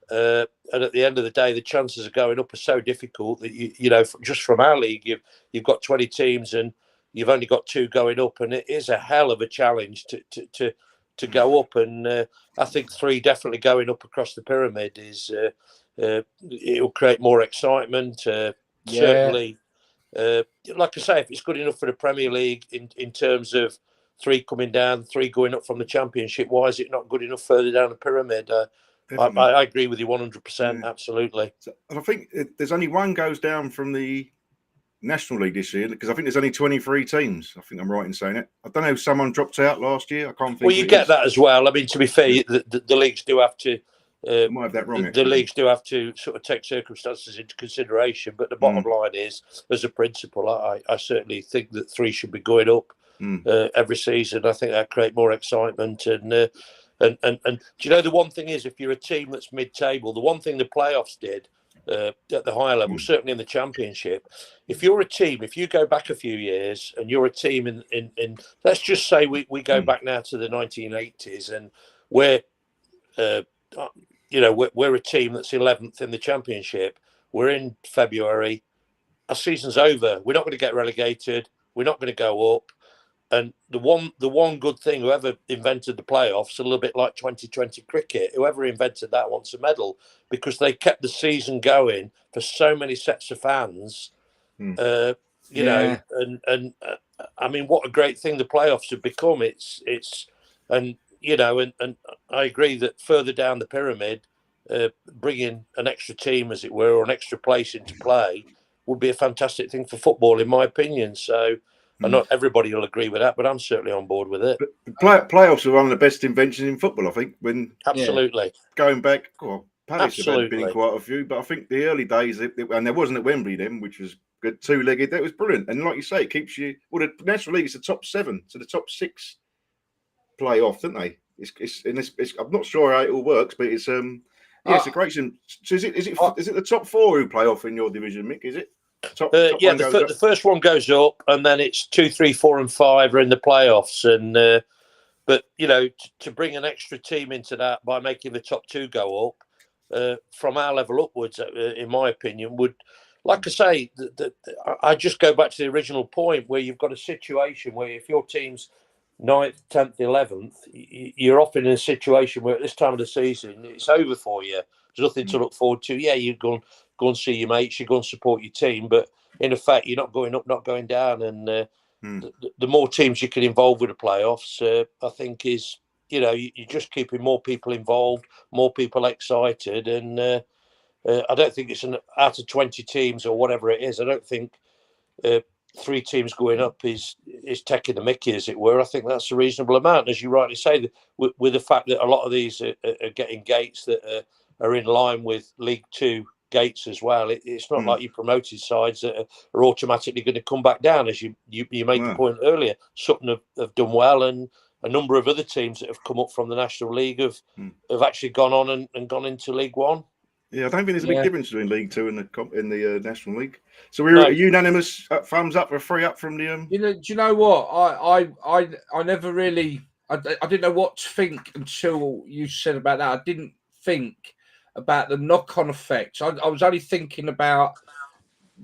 And at the end of the day, the chances of going up are so difficult that you know, just from our league, you've got 20 teams and you've only got 2 going up, and it is a hell of a challenge to go up. And I think 3 definitely going up across the pyramid is it'll create more excitement. Certainly, like I say, if it's good enough for the Premier League in terms of 3 coming down, 3 going up from the Championship, why is it not good enough further down the pyramid? I agree with you 100%. Absolutely. So, and I think there's only 1 goes down from the National League this year, because I think there's only 23 teams. I think I'm right in saying it. I don't know if someone dropped out last year. I can't think. Well, you get that as well. I mean, to be fair, the leagues do have to. I might have that wrong. The leagues do have to sort of take circumstances into consideration, but the bottom line is, as a principle, I certainly think that 3 should be going up every season. I think that create more excitement. And do you know, the one thing is, if you're a team that's mid-table, the one thing the playoffs did at the higher level, certainly in the Championship, if you're a team, if you go back a few years and you're a team in let's just say we go back now to the 1980s, and we're you know, we're a team that's 11th in the Championship. We're in February. Our season's over. We're not going to get relegated. We're not going to go up. And the one good thing, whoever invented the playoffs, a little bit like 2020 cricket, whoever invented that wants a medal, because they kept the season going for so many sets of fans. You know, and I mean, what a great thing the playoffs have become. It's and you know, and I agree that further down the pyramid, bringing an extra team, as it were, or an extra place into play would be a fantastic thing for football, in my opinion. So, and not everybody will agree with that, but I'm certainly on board with it. But playoffs are one of the best inventions in football, I think. When absolutely going back, Palace have been quite a few, but I think the early days, and there wasn't at Wembley then, which was good, 2-legged. That was brilliant, and like you say, it keeps you. Well, the National League is the top 7, so the top 6 play off, don't they? It's I'm not sure how it all works, but it's it's a great. So is it the top 4 who play off in your division, Mick? Is it? Top the first one goes up, and then it's 2, 3, 4, and 5 are in the playoffs. And but you know, to bring an extra team into that by making the top 2 go up from our level upwards, in my opinion, would, like I say, I just go back to the original point where you've got a situation where if your team's 9th, 10th, 11th, you're often in a situation where at this time of the season it's over for you. There's nothing to look forward to. Yeah, you go and see your mates, you go and support your team, but in effect, you're not going up, not going down. And the more teams you can involve with the playoffs, I think is, you know, you're just keeping more people involved, more people excited. And I don't think it's out of 20 teams or whatever it is, I don't think 3 teams going up is taking the mickey, as it were. I think that's a reasonable amount, as you rightly say, with the fact that a lot of these are getting gates that are in line with League 2 gates as well. It's not like your promoted sides that are automatically going to come back down, as you made the point earlier. Sutton have done well, and a number of other teams that have come up from the National League have actually gone on and gone into League 1. Yeah, I don't think there's a big difference between League 2 and the National League. So we're a unanimous thumbs up or 3 up from the. Do you know what? I never really. I didn't know what to think until you said about that. I didn't think about the knock-on effects. I was only thinking about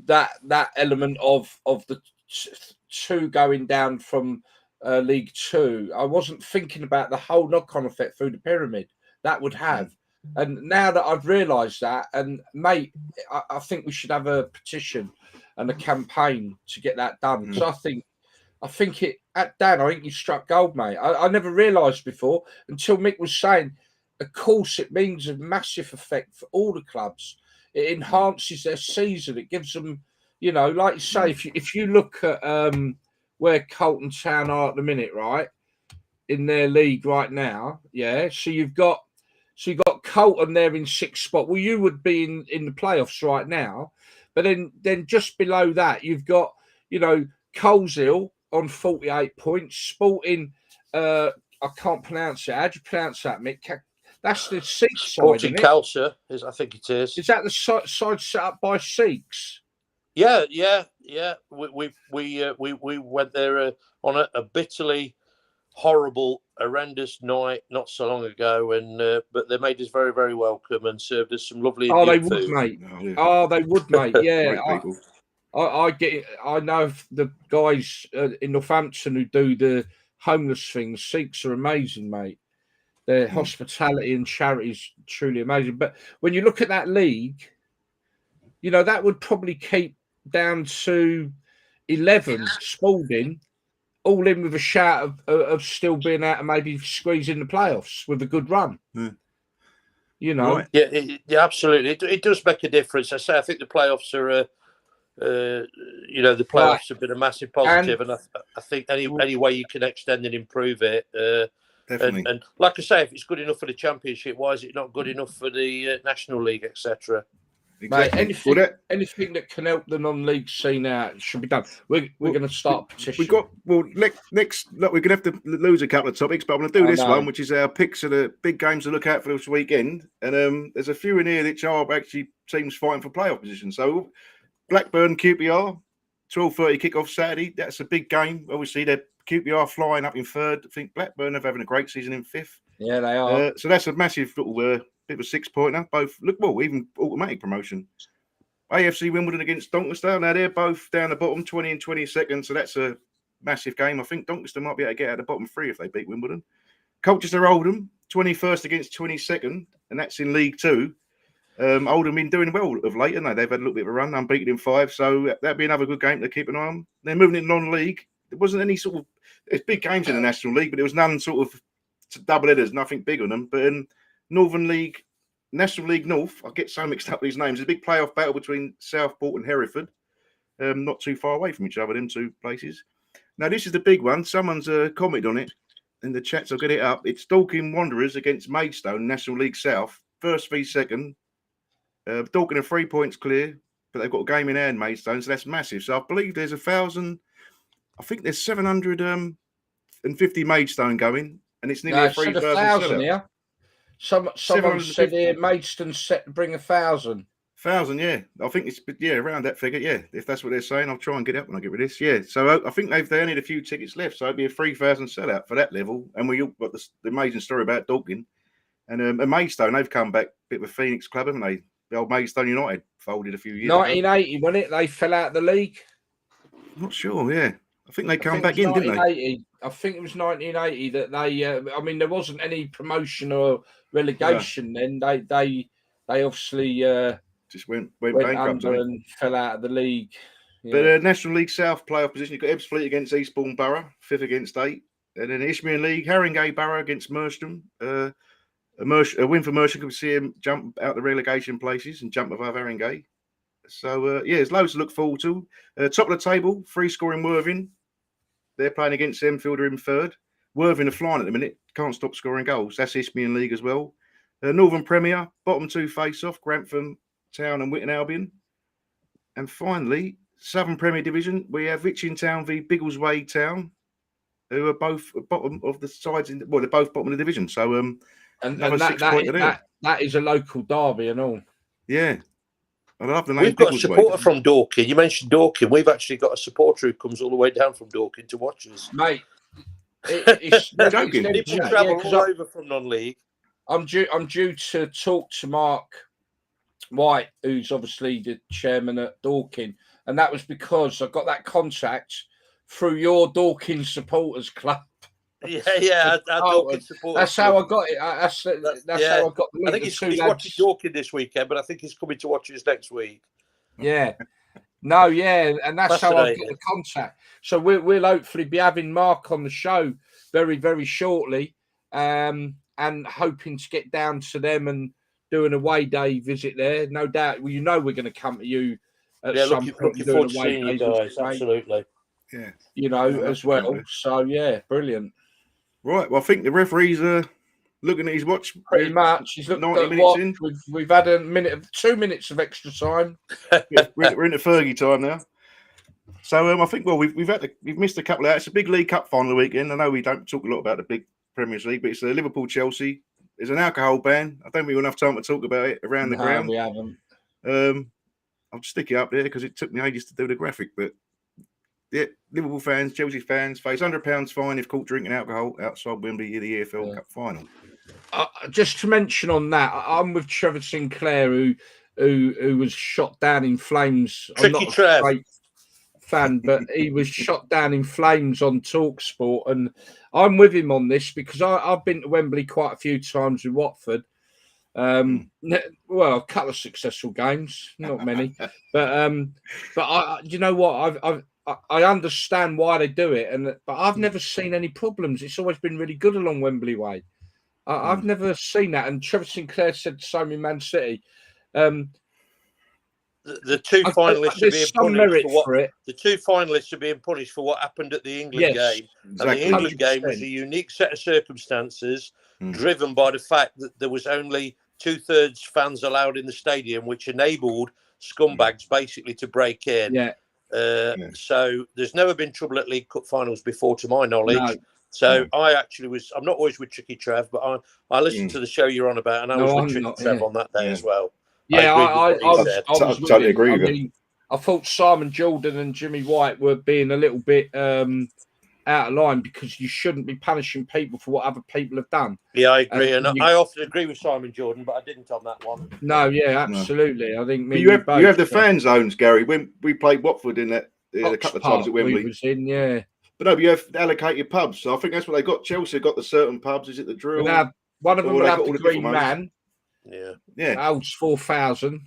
that element of the 2 going down from League 2. I wasn't thinking about the whole knock-on effect through the pyramid that would have. And now that I've realised that, and mate, I think we should have a petition and a campaign to get that done. Because I think Dan, I think you struck gold, mate. I never realised before until Mick was saying, of course, it means a massive effect for all the clubs. It enhances their season. It gives them, you know, like you say, if you look at where Carlton Town are at the minute, right, in their league right now, so you've got Carlton there in 6th spot. Well, you would be in the playoffs right now, but then just below that, you've got, you know, Coleshill on 48 points. Sporting, I can't pronounce it. How do you pronounce that, Mick? That's the Sikh side, Sporting isn't it? Khalsa, I think it is. Is that the side set up by Sikhs? Yeah. We went there on a bitterly horrible, horrendous night not so long ago, and but they made us very, very welcome and served us some lovely Oh, Indian they would, food. mate. Oh, yeah. Oh, they would, mate. Yeah, Great people. I get it. I know the guys in Northampton who do the homeless things. Sikhs are amazing, mate. Their hospitality and charity is truly amazing. But when you look at that league, you know, that would probably keep down to 11 Spalding, all in with a shout of still being out and maybe squeezing the playoffs with a good run. Yeah. You know, Right. Yeah, absolutely. It does make a difference. I say I think the playoffs are, the playoffs have been a massive positive, and I think any way you can extend and improve it. Definitely. And like I say, if it's good enough for the championship, why is it not good enough for the National League, etc.? Exactly. Mate, anything that can help the non-league scene out should be done. We're going to start a petition. Next. Look, we're going to have to lose a couple of topics, but I'm going to do this one, which is our picks of the big games to look out for this weekend. And there's a few in here which are actually teams fighting for playoff position. So Blackburn QPR, 12:30 kickoff Saturday. That's a big game. Obviously, they're QPR flying up in third. I think Blackburn are having a great season in fifth. Yeah, they are. So that's a massive little bit of a 6-pointer. Both even automatic promotion. AFC Wimbledon against Doncaster. Now they're both down the bottom, 20 and 22nd. So that's a massive game. I think Doncaster might be able to get out of the bottom three if they beat Wimbledon. Colchester Oldham, 21st against 22nd, and that's in League Two. Oldham been doing well of late, haven't they? They've had a little bit of a run, unbeaten in 5. So that'd be another good game to keep an eye on. They're moving in non-league. There wasn't any sort of there's big games in the National League, but there was none sort of double headers, nothing big on them. But in Northern League, National League North, I get so mixed up with these names. There's a big playoff battle between Southport and Hereford, not too far away from each other, them two places. Now, this is the big one. Someone's commented on it in the chats. I'll get it up. It's Dorking Wanderers against Maidstone, National League South. First v second. Dorking are 3 points clear, but they've got a game in hand, Maidstone, so that's massive. So I believe there's 1,000, I think there's 750 Maidstone going, and it's nearly a 3,000 sellout. Yeah. Someone said here Maidstone set to bring 1,000. 1,000, yeah. I think it's around that figure, yeah. If that's what they're saying, I'll try and get it up when I get rid of this. Yeah. So I think they only had a few tickets left, so it'd be a 3,000 sellout for that level. And we all got the amazing story about Dorking. And Maidstone, they've come back a bit of a Phoenix club, haven't they? The old Maidstone United folded a few years 1980, ago. wasn't it? They fell out of the league. Not sure, yeah. I think they come back in, didn't they? I think it was 1980 that they. I mean, there wasn't any promotion or relegation then. They obviously just went bankrupt under and fell out of the league. Yeah. But National League South playoff position, you've got Ebbsfleet against Eastbourne Borough, 5th against 8, and then Isthmian League, Haringey Borough against Merstham. A win for Merstham could see him jump out the relegation places and jump above Haringey. So, there's loads to look forward to. Top of the table, free scoring Worthing. They're playing against Enfield in 3rd. Worthing are flying at the minute. Can't stop scoring goals. That's Isthmian League as well. Northern Premier, bottom 2 face-off, Grantham Town and Witton Albion. And finally, Southern Premier Division, we have Itching Town v Biggleswade Town, who are both bottom of the sides. They're both bottom of the division. So, that is a local derby and all. Yeah. I love the name. We've got a supporter from Dorking. You mentioned Dorking. We've actually got a supporter who comes all the way down from Dorking to watch us. Mate, joking. People travel all over from non-league. I'm due to talk to Mark White, who's obviously the chairman at Dorking, and that was because I got that contact through your Dorking supporters club. Yeah. That's how I got it. That's how I got the link. I think he's watching Dorking this weekend, but I think he's coming to watch us next week. Yeah. No, yeah, and that's how I got the contact. So we'll hopefully be having Mark on the show very, very shortly, and hoping to get down to them and do an away day visit there. No doubt, we're going to come to you at some point. Looking forward to seeing you guys, absolutely. Yeah. As well. So, yeah, brilliant. Right, well, I think the referee's looking at his watch. Pretty much. He's looking 90 minutes in. We've had 2 minutes of extra time. We're into Fergie time now. So I think we've missed a couple out. It's a big League Cup final weekend. I know we don't talk a lot about the big Premier League, but it's Liverpool Chelsea. there's an alcohol ban. I don't think we'll have time to talk about it around the ground. We haven't. I'll stick it up there because it took me ages to do the graphic. But yeah, Liverpool fans, Chelsea fans face £100 fine if caught drinking alcohol outside Wembley in the EFL Cup final. Just to mention on that, I'm with Trevor Sinclair, who was shot down in flames. I'm not a great fan, but he was shot down in flames on TalkSport, and I'm with him on this because I've been to Wembley quite a few times with Watford. Well, a couple of successful games, not many, but you know what? I understand why they do it, but I've never seen any problems. It's always been really good along Wembley Way. I've never seen that. And Trevor Sinclair said the same in Man City. The two finalists are being punished for the two finalists are being punished for what happened at the England game. Exactly. And the England game was a unique set of circumstances, driven by the fact that there was only 2/3 fans allowed in the stadium, which enabled scumbags basically to break in. So there's never been trouble at League Cup finals before, to my knowledge. No. So I actually I'm not always with Tricky Trev, but I listened to the show you're on about, and I was with Tricky Trev on that day as well. Yeah, I totally agree with you. I thought Simon Jordan and Jimmy White were being a little bit out of line because you shouldn't be punishing people for what other people have done. Yeah, I agree, and I often agree with Simon Jordan, but I didn't on that one. No, yeah, absolutely. No. I think you have the fan zones, Gary. When we played Watford in that a couple of times at Wembley, was in, but no, you have allocated pubs. So I think that's what they got. Chelsea got the certain pubs. Is it the Drill? One of them will have the Green Man. Yeah. Holds 4,000.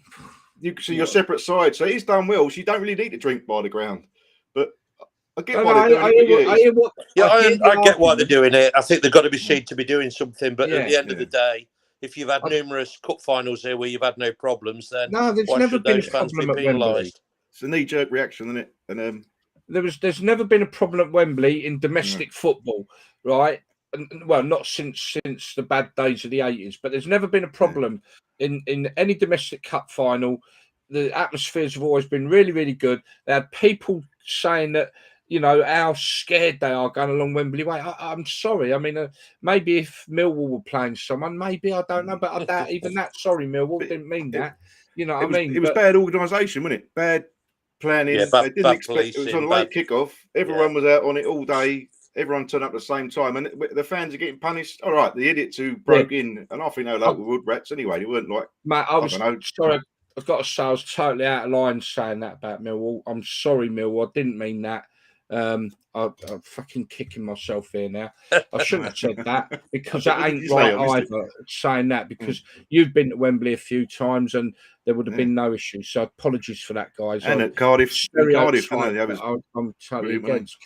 So you're separate sides. So he's done well. So you don't really need to drink by the ground. But I get why they're doing it. I get why they're doing it. I think they've got to be seen to be doing something. But at the end of the day, if you've had numerous cup finals here where you've had no problems, then there's never been a problem at Wembley. It's a knee-jerk reaction, isn't it? And there's never been a problem at Wembley in domestic football, right? Well, not since the bad days of the 80s, but there's never been a problem in any domestic cup final. The atmospheres have always been really, really good. They had people saying that, you know, how scared they are going along Wembley Way. I'm sorry. I mean, maybe if Millwall were playing someone, maybe, I don't know, but I doubt even that. Sorry, Millwall, didn't mean that. You know what I mean? It was bad organisation, wasn't it? Bad planning. They didn't expect it was on a late kickoff. Everyone was out on it all day. Everyone turned up at the same time, and the fans are getting punished. All right, the idiots who broke in, and I think they were local wood rats anyway. They weren't like. Mate, I was sorry. I've got to say, I was totally out of line saying that about Millwall. I'm sorry, Millwall. I didn't mean that. I'm fucking kicking myself here now. I shouldn't have said that because that ain't right either. Saying that because you've been to Wembley a few times and there would have been no issue. So apologies for that, guys. And at Cardiff, I'm totally against.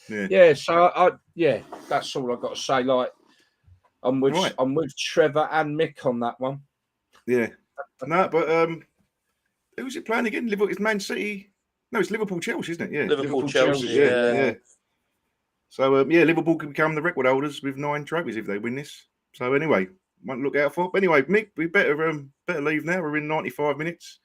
So that's all I've got to say. Like, I'm with Trevor and Mick on that one. Yeah, no, but who's it playing again? Liverpool, it's Man City. No, it's Liverpool Chelsea, isn't it? Yeah, Liverpool Chelsea. Yeah. So Liverpool can become the record holders with 9 trophies if they win this. So anyway, one to look out for. But anyway, Mick, we better leave now. We're in 95 minutes.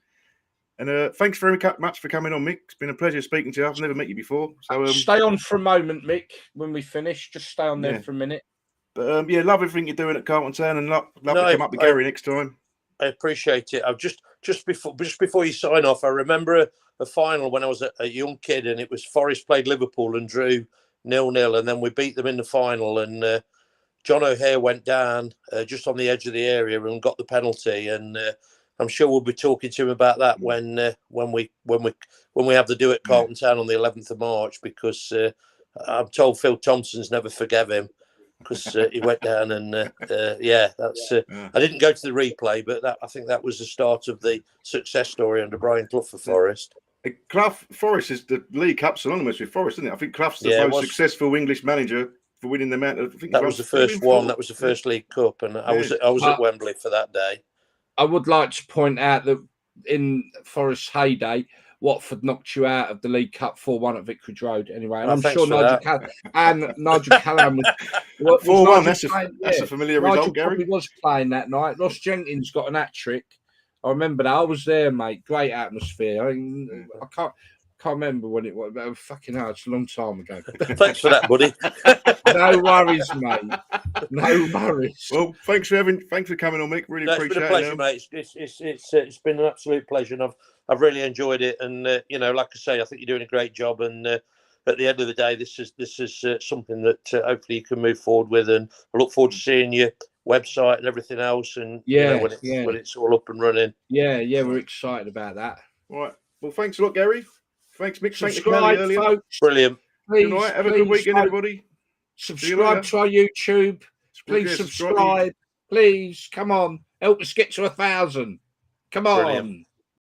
And thanks very much for coming on, Mick. It's been a pleasure speaking to you. I've never met you before. So stay on for a moment, Mick. When we finish, just stay on there for a minute. But love everything you're doing at Carlton Town, and love to come up with Gary next time. I appreciate it. I've just before you sign off, I remember a final when I was a young kid, and it was Forest played Liverpool and drew 0-0, and then we beat them in the final. And John O'Hare went down just on the edge of the area and got the penalty. And I'm sure we'll be talking to him about that when we have the do at Carlton Town on the 11th of March, because I'm told Phil Thompson's never forgave him. Because he went down and that's. I didn't go to the replay, but I think that was the start of the success story under Brian Clough for Forest. Clough, Forest is the League Cup synonymous with Forest, isn't it? I think Clough's the most successful English manager for winning the amount of. I think that was the first one. That was the first League Cup, and I was at Wembley for that day. I would like to point out that in Forest's heyday, Watford knocked you out of the League Cup 4-1 at Vicarage Road. Anyway, and I'm sure Nigel Callaghan was 4-1. That's a familiar result, Gary. He was playing that night. Ross Jenkins got an hat trick. I remember that. I was there, mate. Great atmosphere. I can't. Can't remember when it was. But fucking hell, it's a long time ago. Thanks for that, buddy. No worries, mate. No worries. Well, thanks for coming on, Mick. Really No, it's appreciate been a pleasure, it. mate. It's been an absolute pleasure, and I've really enjoyed it. And you know, like I say, I think you're doing a great job. And at the end of the day, this is something that hopefully you can move forward with. And I look forward to seeing your website and everything else. And Yeah, you know, when it's all up and running. Yeah, we're excited about that. Right. Well, thanks a lot, Gary. Thanks, Mick. Thanks to Subscribe, Kelly earlier. folks. Brilliant. Please, Good night. Have a good weekend, folks. everybody. Subscribe to our YouTube. Please subscribe. Please, come on. Help us get to 1,000. Come on. Brilliant.